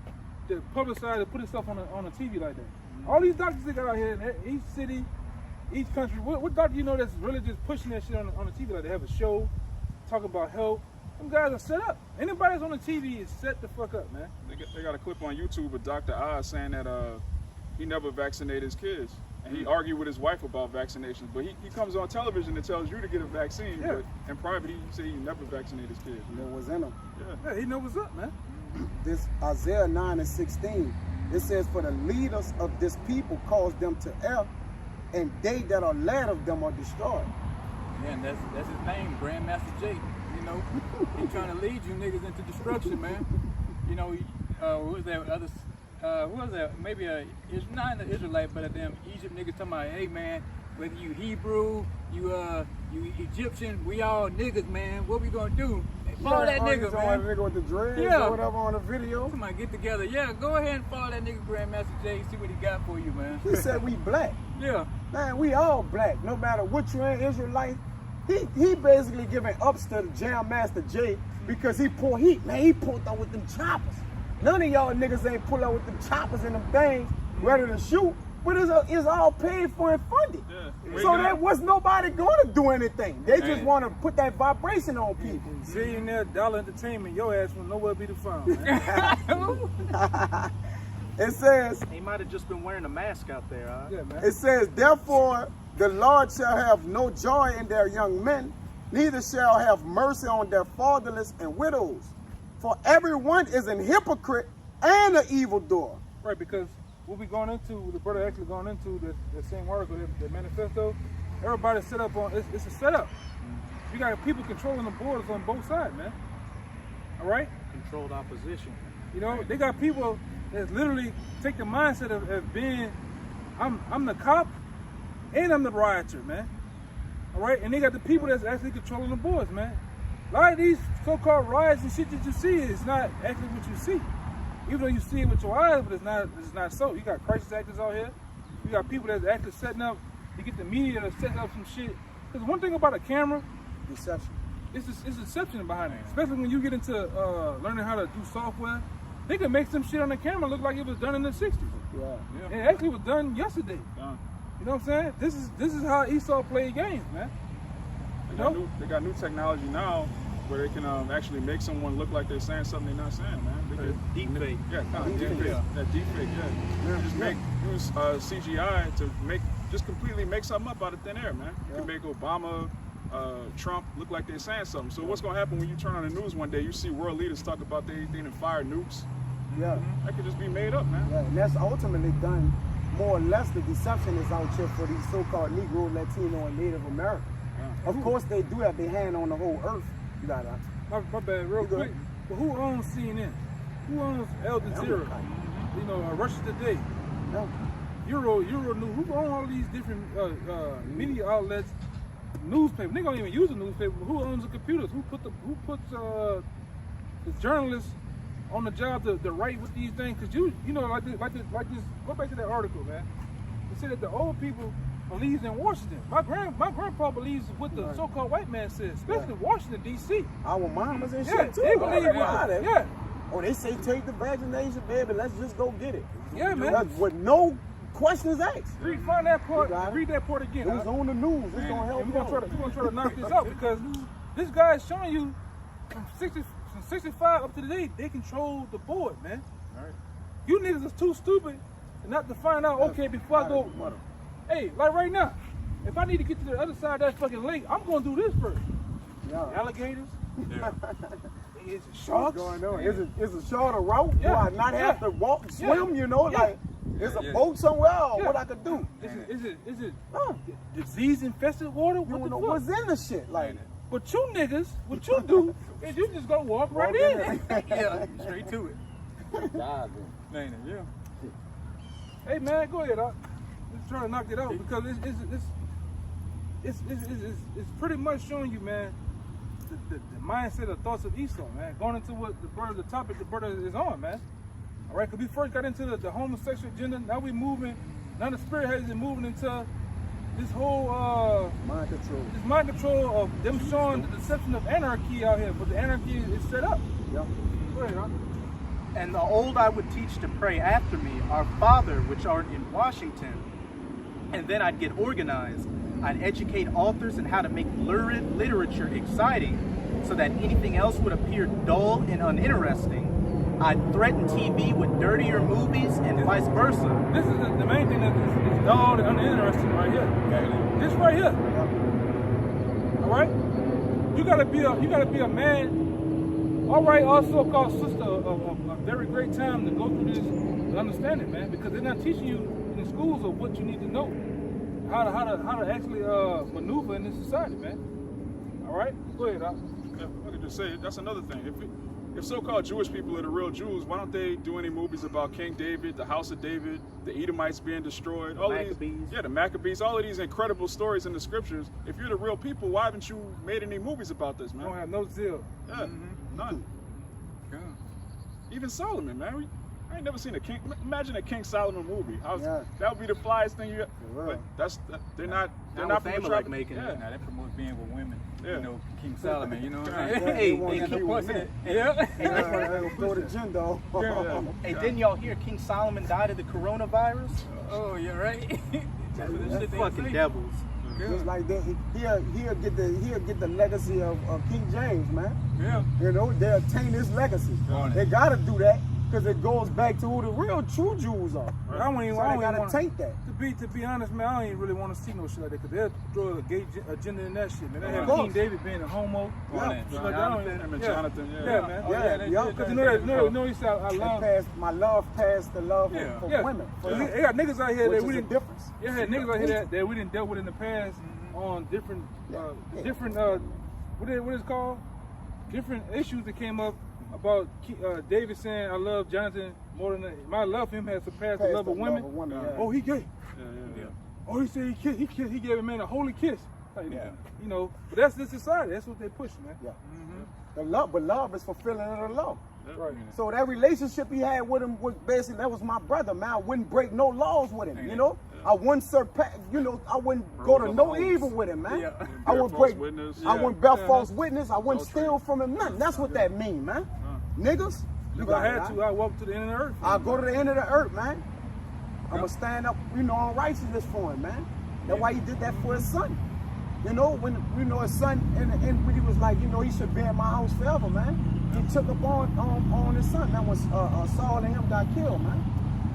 to publicize and put himself on a TV like that? All these doctors that got out here in each city, each country, what doctor you know that's really just pushing that shit on the TV like they have a show, talking about health? Them guys are set up. Anybody that's on the TV is set the fuck up, man. They got a clip on YouTube of Dr. Oz saying that he never vaccinated his kids. And he argued with his wife about vaccinations. But he comes on television and tells you to get a vaccine. Yeah. But in private, he said he never vaccinated his kids. You know what's in them. Yeah, he knows what's up, man. This Isaiah 9:16, it says, for the leaders of this people cause them to err, and they that are led of them are destroyed. Yeah, and that's his name, Grandmaster Jake. You know, he's trying to lead you niggas into destruction, man. You know, who was that other? Who was that? Maybe it's not an Israelite, but a damn Egypt nigga talking about, hey man, whether you Hebrew, you Egyptian, we all niggas, man. What we gonna do? Follow that nigga, man. That nigga with the dreads Yeah. or whatever on the video. Come on, get together. Yeah, go ahead and follow that nigga Grandmaster Jake. See what he got for you, man. He said we black. Yeah. Man, we all black. No matter what you ain't Israelite. He basically giving ups to the Jam Master Jay because he pulled up with them choppers. None of y'all niggas ain't pull up with them choppers and them things ready to shoot. But it's all paid for and funded. Yeah. So there was nobody gonna do anything. They just want to put that vibration on people. Zillionaire Dollar Entertainment, your ass will nowhere be to found, man. It says, He might have just been wearing a mask out there, huh? Yeah, man. it says, therefore the Lord shall have no joy in their young men, neither shall have mercy on their fatherless and widows. For everyone is an hypocrite and an evildoer. Right, because what we going into, the brother actually going into the same article, the manifesto, everybody's set up on, it's a setup. You got people controlling the borders on both sides, man. All right? Controlled opposition. You know, they got people that literally take the mindset of being, I'm the cop and I'm the rioter, man. All right? And they got the people that's actually controlling the borders, man. A lot of these so-called riots and shit that you see is not actually what you see. Even though you see it with your eyes, but it's not so. You got crisis actors out here. You got people that's actually setting up, you get the media to set up some shit. Because one thing about a camera, Deception. it's deception behind it. Especially when you get into learning how to do software. They can make some shit on the camera look like it was done in the 60s. Yeah. And it actually was done yesterday. You know what I'm saying? This is how Esau played games, man. You know? They got new technology now where they can actually make someone look like they're saying something they're not saying, man. Deep fake. Yeah, deep fake. Yeah. That deep fake, yeah. You just use CGI to just completely make something up out of thin air, man. You can make Obama, Trump look like they're saying something. So what's gonna happen when you turn on the news one day, you see world leaders talk about they didn't fire nukes? Yeah. That could just be made up, man. Yeah, and that's ultimately done. More or less, the deception is out here for these so-called Negro, Latino, and Native Americans. Yeah. Of course, they do have their hand on the whole earth. You got that. My bad, real quick. But who owns CNN? Who owns Al Jazeera? You know, Russia Today, No. Euro News. Who owns all these different media outlets? Newspaper. They don't even use a newspaper. But who owns the computers? Who puts the journalists on the job to write with these things? Because you know, like this. Go back to that article, man. It said that the old people believes in Washington. My grandpa believes what the so-called white man says, especially in Washington D.C. Our mamas and Yeah, shit too. they believe it. Yeah. Oh, they say take the vaccination, baby. Let's just go get it. Yeah, man. That's with no questions asked. Find that part. You got it. Read that part again. It was on the news. It's gonna help We're you. gonna try to knock this out because this guy is showing you from 65 up to today, they control the board, man. All right. You niggas is too stupid not to find out. Okay, before I go, hey, like right now, if I need to get to the other side of that fucking lake, I'm gonna do this first. Yeah. Alligators. Yeah. Is it What's sharks? going on? Is it shorter route? Yeah. Do I not have to walk, swim? You know, Yeah. like is a boat somewhere or Yeah. what I could do? Is it Huh. disease infested water? You What don't the know fuck? what's in the shit. Like But you niggas, what you do is you just go walk right in. Yeah, straight to it. Ain't it? Yeah. Hey man, go ahead. I'm just trying to knock it out because it's pretty much showing you, man, the mindset, the thoughts of Esau, man. Going into what the topic the brother is on, man. All right, because we first got into the homosexual agenda. Now we moving. Now the spirit has been moving into this whole Mind control. this mind control of them showing the deception of anarchy out here, but the anarchy is set up. Yep. Go ahead, huh? And the old I would teach to pray after me, our Father which art in Washington. And then I'd get organized. I'd educate authors in how to make lurid literature exciting so that anything else would appear dull and uninteresting. I'd threaten TV with dirtier movies and vice versa. This is the main thing that is dull and uninteresting right here. This right here. All right. You gotta be a man. All right, also called sister a very great time to go through this and understand it, man, because they're not teaching you in the schools of what you need to know, how to actually maneuver in this society, man. All right, go ahead, Doc. Yeah, I could just say that's another thing. If so-called Jewish people are the real Jews, why don't they do any movies about King David, the House of David, the Edomites being destroyed, all of these, the Maccabees, all of these incredible stories in the scriptures? If you're the real people, why haven't you made any movies about this, man? You don't have no zeal. Yeah, none. Yeah. Even Solomon, man. I ain't never seen a King. Imagine a King Solomon movie. Yeah. That would be the flyest thing you. But they're not from the like tribe. making it. Now they promote being with women. Yeah. You know, King Solomon. You know what I'm Yeah, saying? they want hey, to be with men. Yeah. Go to gym, though. Hey, didn't y'all hear King Solomon died of the coronavirus? Oh, you're right. That's what the shit they Fucking say. devils. Just like that, he'll get the legacy of King James, man. Yeah. You know, they'll attain his legacy. Right. They gotta do that because it goes back to who the real true Jews are. I don't even, So I they don't gotta even taint that. To be honest, man, I don't even really want to see no shit like that because they'll throw a gay agenda in that shit, man. They have course. King David being a homo. Yeah. Shit like that. I don't even- Him and yeah. Jonathan, yeah. Yeah, man. Oh, yeah, they did. Because you know, he said, I love. My love passed the love Yeah. for Yeah. women. For They them, got niggas out here which that we is a didn't. difference. Yeah, had niggas out here that we didn't dealt with in the past on different, what is it called? Different issues that came up about David saying, I love Jonathan more than my love for him has surpassed the love of women. Yeah. Oh, he gay. Yeah. Oh, he said he gave a man a holy kiss. Like, Yeah. You know, but that's the society. That's what they push, man. Yeah. But love is fulfilling of the law. Right. So that relationship he had with him was basically, that was my brother, man. I wouldn't break no laws with him, you know? I wouldn't surpass, you know, I wouldn't go to no evil with him, man. Yeah. I wouldn't Bear false break, witness. I wouldn't bear false witness, I wouldn't Adultery. steal from him, nothing. That's what that mean, man. Niggas, you If I got it, had right? to, I'd walk to the end of the earth. I'll go to the end of the earth, man. I'm gonna stand up, you know, on righteousness for him, man. That's why he did that for his son. You know, when his son, and when he was like, you know, he should be in my house forever, man. He took up on his son. That was Saul and him got killed, man.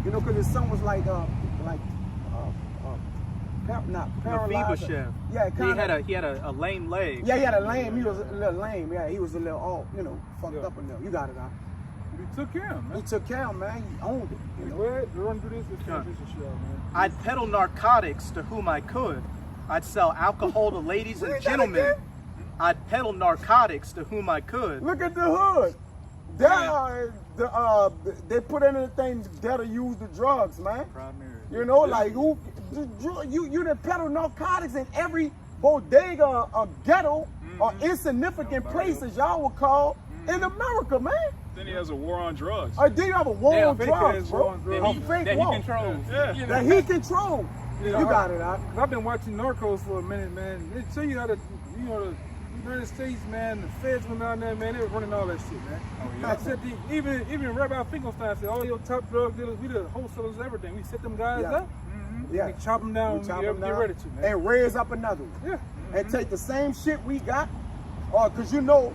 You know, because his son was not paralyzed. Mephibosheth. Yeah, He had a lame leg. Yeah, he had a lame. He was a little lame. Yeah, he was a little all, you know, fucked up in there. You got it, huh? He took care of him, He man. took care of him, man. He owned it. You know? Go ahead, run through this. Let's finish this shit out, man. I'd peddle narcotics to whom I could. I'd sell alcohol to ladies and Read that gentlemen. again. I'd peddle narcotics to whom I could. Look at the hood. They put in the things that'll use the drugs, man. Primary. You know, like who you done peddle narcotics in every bodega or ghetto or insignificant places y'all would call in America, man. Then he has a war on drugs. Or do you have a war on fake drugs, ass bro? war on drugs. A fake That war he controls. Yeah. You know? that he control. Yeah, You got it, huh? I've been watching Narcos for a minute, man. They tell you how the United States, man, the feds went down there, man, they were running all that shit, man. Oh, yeah. I said, even Rabbi Finkelstein said, all your top drug dealers, we the wholesalers, everything. We set them guys Yeah. up. Yeah. We chop them down We when chop we them get down ready to, man. and raise up another one. Yeah. And take the same shit we got, because you know,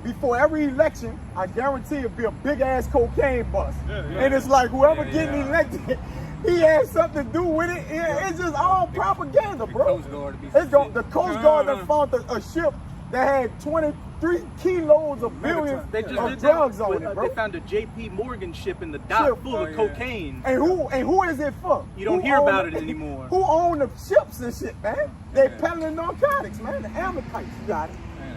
before every election, I guarantee it'll be a big ass cocaine bust. Yeah. And it's like whoever Yeah, getting yeah. elected, he has something to do with it. It's just all propaganda, bro. Coast Guard to be It's the Coast Guard that found a ship that had 23 kilos of billions They just of did drugs that. on With, it, bro. They found a J.P. Morgan ship in the dock Ship. full of yeah. cocaine. And who is it for? You don't Who hear own about the- it anymore. Who own the ships and shit, man? They Yeah. peddling narcotics, man. The Amalekites, you got it. Man.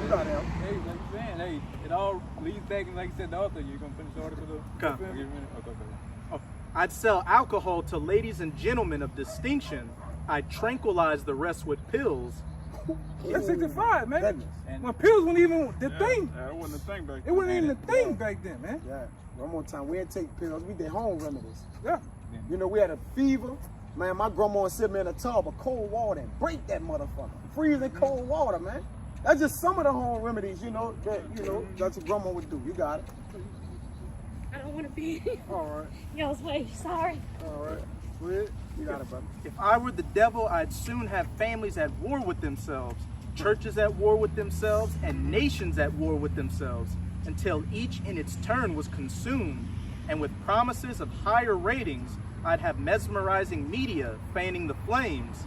You got it. Hey, like you're saying, hey, it all leads back, and like you said, the author, you're going to finish the article, though? Come. Give me a minute. Okay. I'd sell alcohol to ladies and gentlemen of distinction. I'd tranquilize the rest with pills. That's 65, man. Goodness. When pills weren't even the thing. Yeah, it wasn't a thing back It then. wasn't even the thing back then, man. Yeah. One more time, we didn't take pills. We did home remedies. Yeah. You know, we had a fever. Man, my grandma would sit me in a tub of cold water and break that motherfucker. Freezing cold water, man. That's just some of the home remedies, you know, that's what grandma would do. You got it. I don't want to be All right. y'all's way. Sorry. All right. Quit. You got it, brother. If I were the devil, I'd soon have families at war with themselves, churches at war with themselves, and nations at war with themselves, until each in its turn was consumed. And with promises of higher ratings, I'd have mesmerizing media fanning the flames.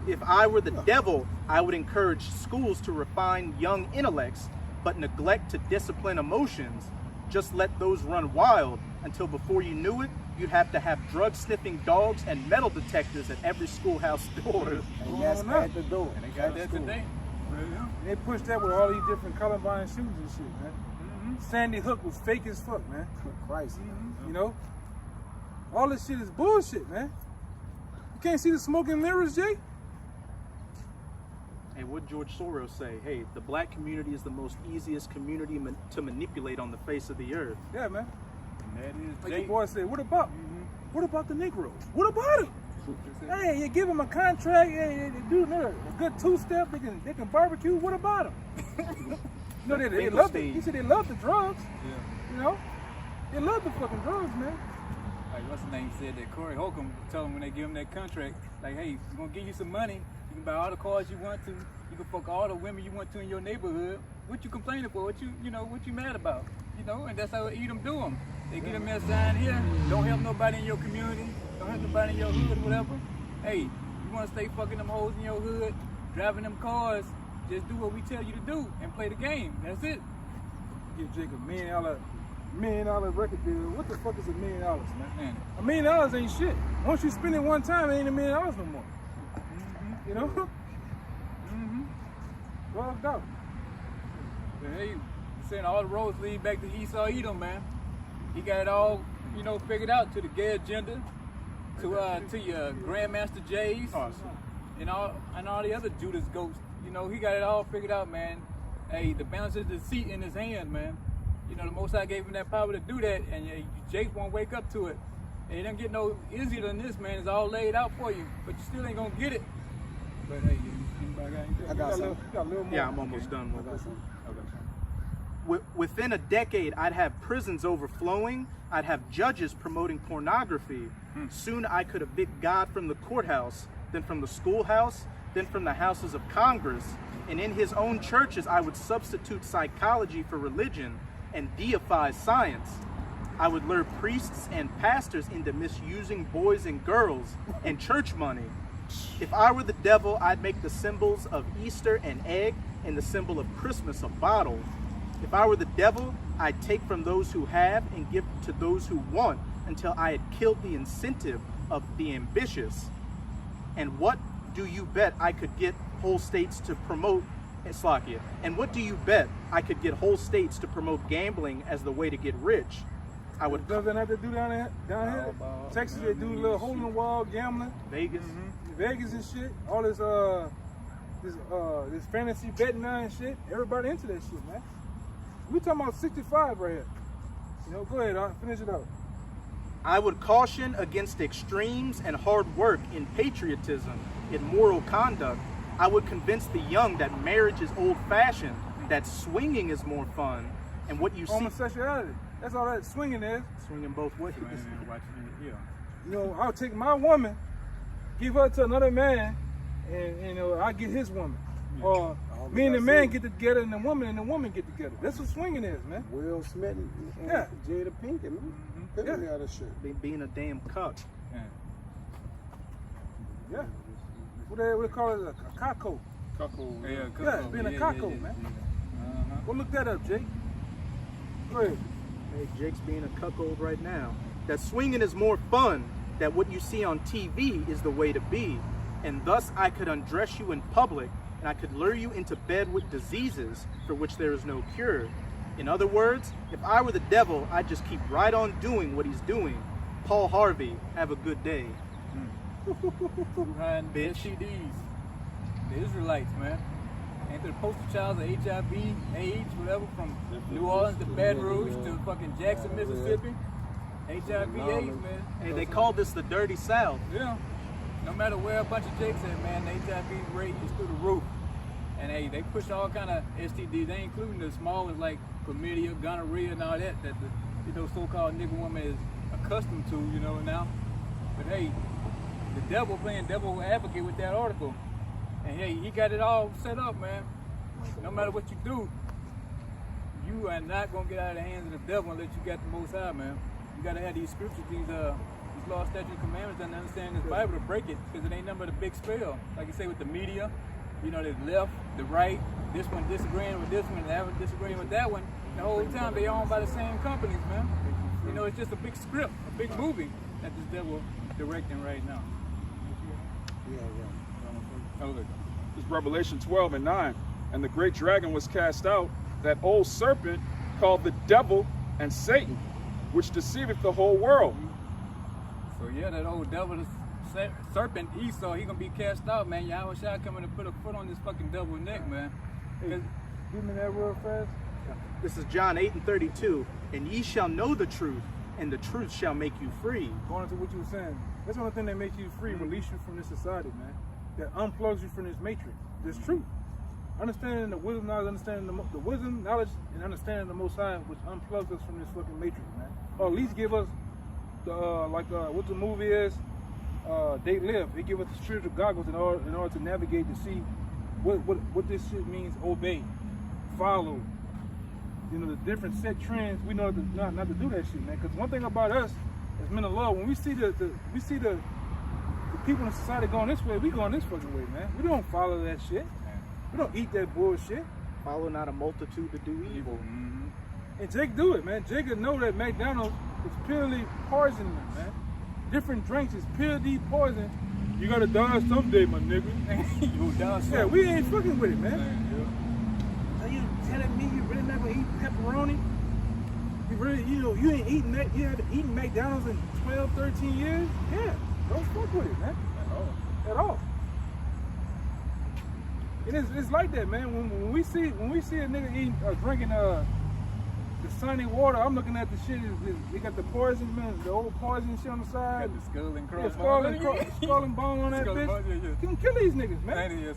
If I were the devil, I would encourage schools to refine young intellects, but neglect to discipline emotions. Just let those run wild until before you knew it, you'd have to have drug-sniffing dogs and metal detectors at every schoolhouse door. And that's at the door. And they got that School. today. They pushed that with all these different Columbine shoes and shit, man. Sandy Hook was fake as fuck, man. Christ. You know? All this shit is bullshit, man. You can't see the smoke and mirrors, Jay? Hey, what George Soros say? Hey, the black community is the most easiest community to manipulate on the face of the earth. Yeah, man. And that is Like Jay. your boy said, what about? What about the Negroes? What about them? Hey, you give them a contract, hey, they do a good two-step, they can barbecue. What about them? You know, they love it. He said they love the drugs. Yeah. You know? They love the fucking drugs, man. Like what's the name said that Corey Holcomb told him when they give him that contract, like, hey, we're gonna give you some money. You can buy all the cars you want to. You can fuck all the women you want to in your neighborhood. What you complaining for? What you mad about? You know, and that's how Edom do them. They get them that sign here. Don't help nobody in your community. Don't help nobody in your hood, whatever. Hey, you want to stay fucking them hoes in your hood, driving them cars? Just do what we tell you to do and play the game. That's it. Give Jake $1 million record deal. What the fuck is $1 million, man? Man, $1 million ain't shit. Once you spend it one time, it ain't $1 million no more. You know? Bugged out. but hey, saying all the roads lead back to Esau Edom, man. He got it all, figured out to the gay agenda, to your Grandmaster J's, and all the other Judas goats. He got it all figured out, man. Hey, the balance of the seat in his hand, man. The Most High gave him that power to do that, and Jake won't wake up to it. And it don't get no easier than this, man. It's all laid out for you, but you still ain't gonna get it. But hey, anybody got anything? I got some. You got a little more. Yeah, I'm almost done with this. Within a decade, I'd have prisons overflowing. I'd have judges promoting pornography. Soon I could evict God from the courthouse, then from the schoolhouse, then from the houses of Congress. And in his own churches, I would substitute psychology for religion and deify science. I would lure priests and pastors into misusing boys and girls and church money. If I were the devil, I'd make the symbols of Easter an egg and the symbol of Christmas a bottle. If I were the devil, I'd take from those who have and give to those who want until I had killed the incentive of the ambitious. And what do you bet I could get whole states to promote Slakia? And what do you bet I could get whole states to promote gambling as the way to get rich? I would. Doesn't have to do down here. Texas, they do a little hole in the wall gambling. Vegas. Vegas and shit. All this fantasy betting now and shit. Everybody into that shit, man. We talking about 65 right here. Go ahead, finish it up. I would caution against extremes and hard work in patriotism, in moral conduct. I would convince the young that marriage is old-fashioned, that swinging is more fun, and what you see. Homosexuality. That's all that swinging is. Swinging both ways. I'll take my woman, give her to another man, and I get his woman. Or me and the man get together, and the woman get together. That's what swinging is, man. Will Smith and Yeah. Jada Pinkett, man. Yeah. Me out of shit. Being a damn cuck. Yeah. What they call it? A cocko. Yeah, being a cocko, man. Go look that up, Jake. Go ahead. Hey, Jake's being a cuckold right now. That swinging is more fun, that what you see on TV is the way to be. And thus I could undress you in public, and I could lure you into bed with diseases for which there is no cure. In other words, if I were the devil, I'd just keep right on doing what he's doing. Paul Harvey, have a good day. Behind the STDs, the Israelites, man. Ain't the poster child of HIV, AIDS, whatever, from New Orleans to Baton Rouge to fucking Jackson, Mississippi. HIV, AIDS, man. Hey, they call this the Dirty South. Yeah. no matter where a bunch of jakes at, man, the HIV rate is through the roof. And hey, they push all kind of STDs, they including the small ones like chlamydia, gonorrhea, and all that the so-called nigga woman is accustomed to, now. But hey, the devil playing devil advocate with that article. And hey, he got it all set up, man. No matter what you do, you are not gonna get out of the hands of the devil unless you got the Most High, man. You gotta have these scriptures, these law, statutes, commandments, and understand this Bible to break it, because it ain't nothing but a big spell. Like you say with the media, the left, the right, this one disagreeing with this one, that one disagreeing with that one. The whole time they owned by the same companies, man. It's just a big script, a big movie that this devil directing right now. Okay. It's Revelation 12:9. And the great dragon was cast out, that old serpent called the devil and Satan, which deceiveth the whole world. So yeah, that old devil, the serpent Esau, he gonna be cast out, man. Yahweh Shai coming to put a foot on this fucking devil's neck, man. Hey, give me that real fast. This is John 8:32. And ye shall know the truth, and the truth shall make you free. Going into what you were saying, that's the only thing that makes you free, release you from this society, man. That unplugs you from this matrix. This truth. Understanding the wisdom, knowledge, understanding the wisdom, knowledge, and understanding the Most High, which unplugs us from this fucking matrix, man. Or at least give us the what the movie is. They live. They give us the spiritual goggles in order to navigate to see what this shit means. Obey, follow. The different set trends. We know not to do that shit, man. Because one thing about us as men of law, when we see the people in society going this way, we going this fucking way, man. We don't follow that shit. We don't eat that bullshit. Follow not a multitude to do evil. Mm-hmm. And Jake do it, man. Jake know that McDonald's is purely poison, man. Different drinks is purely poison. You gotta die someday, my nigga. You die someday. Yeah, we ain't fucking with it, man. Are you telling me you really not gonna eat pepperoni? You really, you ain't eating that. You haven't eaten McDonald's in 12, 13 years? Yeah, don't fuck with it, man. At all. And it's like that, man. When we see a nigga eating, drinking the sunny water, I'm looking at the shit. They got the poison, man, the old poison shit on the side. Got the skull and cross. Yeah, skull and bone on that bitch. You can kill these niggas, man.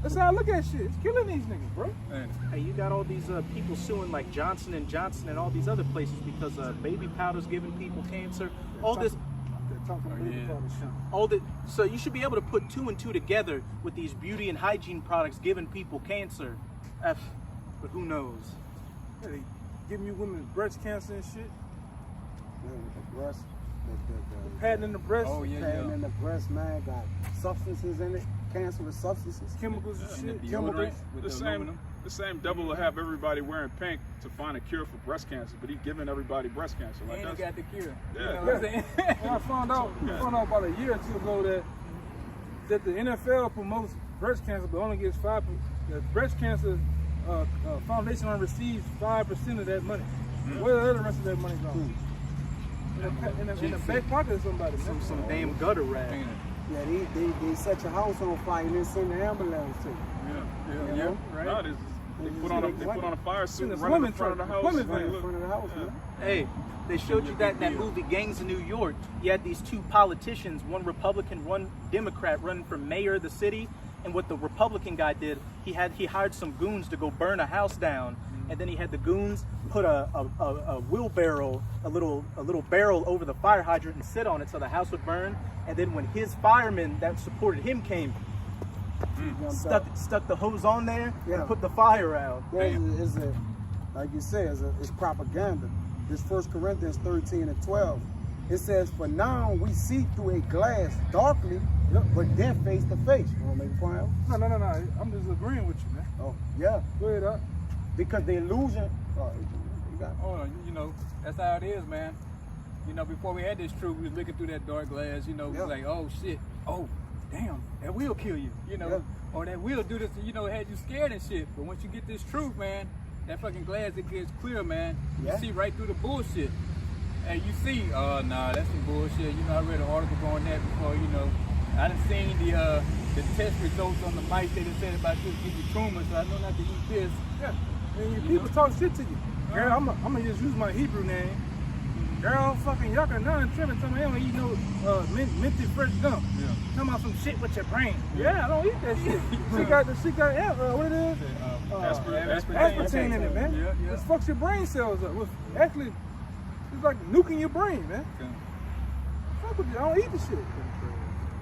That's how I look at shit. It's killing these niggas, bro. Hey, you got all these people suing like Johnson & Johnson and all these other places because baby powder's giving people cancer. All this. So you should be able to put 2 and 2 together with these beauty and hygiene products giving people cancer. But who knows? Yeah, they giving you women breast cancer and shit. The breast, the patent in the breast. Oh yeah, patent in the breast, man, got substances in it, cancerous substances, chemicals and shit. Deodorant with the same devil will have everybody wearing pink to find a cure for breast cancer, but he's giving everybody breast cancer. Like and he got the cure. Yeah. I found out about a year or two ago that the NFL promotes breast cancer, but only gets 5%. The breast cancer foundation only receives 5% of that money. Where the rest of that money going? In the back pocket of somebody. Some damn gutter rat. Yeah, they set your house on fire and then send the ambulance to you. Yeah. Right. No, they put on a fire suit and run in front of the house. In front of the house, man. Hey, they showed you that movie Gangs of New York. You had these 2 politicians, one Republican, one Democrat, running for mayor of the city. And what the Republican guy did, he hired some goons to go burn a house down, and then he had the goons put a wheelbarrow, a little barrel over the fire hydrant and sit on it so the house would burn. And then when his firemen that supported him came, stuck the hose on there and put the fire out. Yeah, it's like you said, it's propaganda. This 1 Corinthians 13:12. It says, "For now we see through a glass darkly, but then face to face." You want to make a point? No. I'm just agreeing with you, man. Oh, yeah. Go ahead, up. Because the illusion. That's how it is, man. Before we had this truth, we was looking through that dark glass. We was like, oh shit, oh damn, that will kill you. Or that will do this. It had you scared and shit. But once you get this truth, man, that fucking glass, it gets clear, man. You see right through the bullshit. And you see, nah, that's some bullshit. I read an article on that before, I done seen the test results on the mice they done said about this give you tumors, so I know not to eat this. Yeah. And people talk shit to you. Girl, I'm gonna just use my Hebrew name. Girl, fucking yucca, none tripping. Tell me, I don't eat no minty fresh gum. Yeah. Talking about some shit with your brain. Yeah, I don't eat that shit. she got what it is? Aspartame in it, man. Yeah, yeah. It fucks your brain cells up. Actually, it's like nuking your brain, man. Okay. Fuck with you. I don't eat the shit.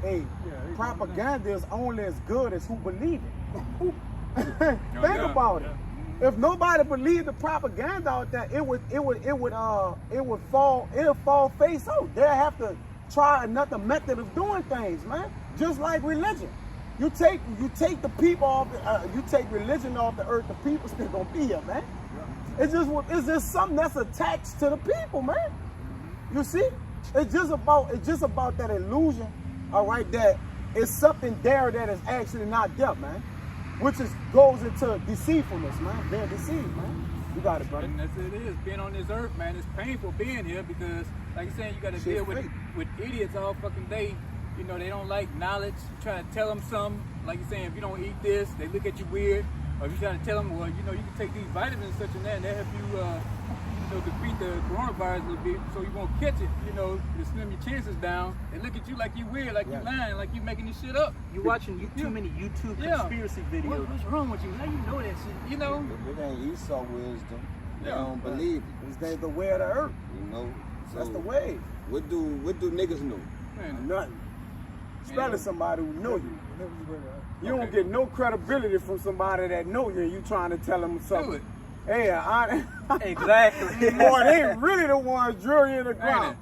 Hey, Yeah, propaganda is only as good as who believe it. Think yeah, about yeah. it. If nobody believed the propaganda out there, it would fall face out. They'll have to try another method of doing things, man. Just like religion. You take the people off you take religion off the earth, the people still gonna be here, man. It's just something that's attached to the people, man. You see? It's just about that illusion, all right, that it's something there that is actually not there, man. Which goes into deceitfulness, man. They're deceived, man. You got it, brother. And that's it is. Being on this earth, man, it's painful being here because, like you're saying, you got to deal with idiots all fucking day. You know, they don't like knowledge. You try to tell them something. Like you're saying, if you don't eat this, they look at you weird. Or if you try to tell them, well, you know, you can take these vitamins, such and that, and they help you, defeat the coronavirus a little bit, so you won't catch it. You know, to slim your chances down. They look at you like you weird, like you lying, like you making this shit up. You watching too many YouTube conspiracy videos. What's wrong with you? How you know that shit? You know. If it ain't Esau wisdom, they Yeah. don't believe it. It's the way of the earth. You know. So That's the way. What do niggas know? Man, Nothing. Especially somebody who know you. You Okay. don't get no credibility from somebody that know you and you trying to tell them something. do it. Hey, Exactly. boy, they really the ones drill you in the Ain't ground.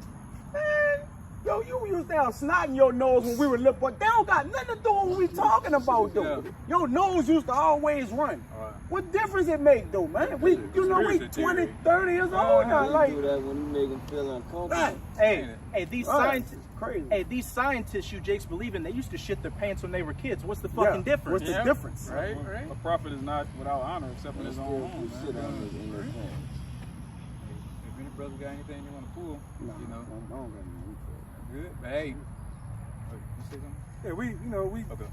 Man, yo, you used to have snot in your nose when we were little, but they don't got nothing to do with what we talking about, though. Yeah. Your nose used to always run. Alright. What difference it make, though, man? We 20, Conspiracy 30 years old now, You like, do that when you make them feel uncomfortable. man, Hey, these Right. scientists. crazy. Hey, these scientists you Jakes believe in, they used to shit their pants when they were kids. What's the fucking difference? What's the difference? Right. A prophet is not without honor except in his own home. Sit man. on in their pants. If any brothers got anything you want to pull, No, you know, I don't got no good. But hey, you say something? Yeah, we Okay.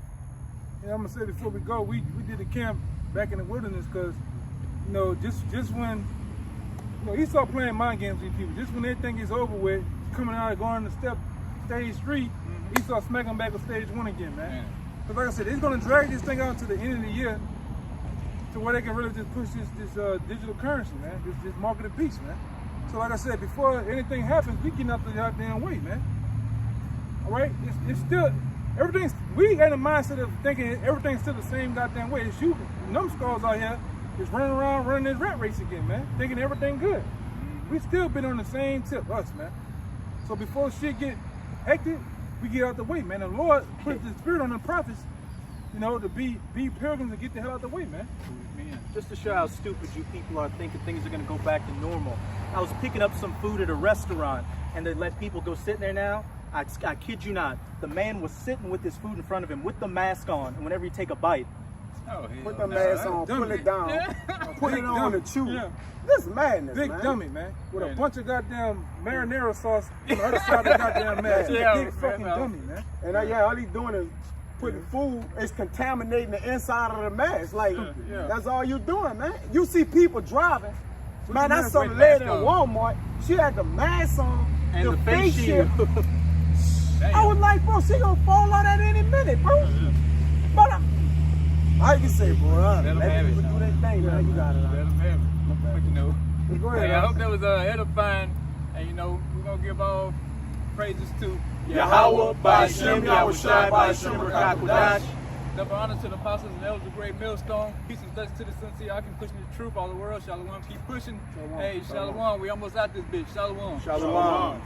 I'm gonna say before we go, we did a camp back in the wilderness because, just when, Esau playing mind games with people, just when everything is over with, coming out and going to stage 3, Esau smacking them back with stage 1 again, man. Because like I said, it's gonna drag this thing out to the end of the year to where they can really just push this digital currency, man, this market of peace, man. So like I said, before anything happens, we getting out the goddamn way, man. All right, it's still we got a mindset of thinking everything's still the same goddamn way. It's you, numbskulls out here, is running around running this rat race again, man, thinking everything good. We still been on the same tip, us, man. So before shit get hectic, we get out the way, man. The Lord put the spirit on the prophets, to be pilgrims and get the hell out the way, man. Just to show how stupid you people are thinking things are going to go back to normal. I was picking up some food at a restaurant and they let people go sit there now. I kid you not. The man was sitting with his food in front of him with the mask on, and whenever you take a bite, Put the mask on, pull it down, put it on and chew. Yeah. This madness, Big man. dummy, man. With a bunch of goddamn marinara sauce on the other side of the goddamn mask. Yeah, Big fucking man. dummy, man. And all he's doing is putting food, is contaminating the inside of the mask. Like, that's all you doing, man. You see people driving. Man, I saw a lady in Walmart. She had the mask on, and the face shield. I was like, bro, she gonna fall out at any minute, bro. But I can say, bro, Let 'em have it. people do their thing, man. You got it. Let them have it. But Go ahead. hey, I hope that was edifying, and we're gonna give all praises to Yahweh, Ba'ashem, Yahushai, Ba'ashem, Rakakudash. Double honor to the apostles and elders of Great Millstone. Peace and blessings to the sincere. I can pushing the truth all the world. Shalom, keep pushing. Hey, Shalom. We almost out this bitch. Shalom. Shalom.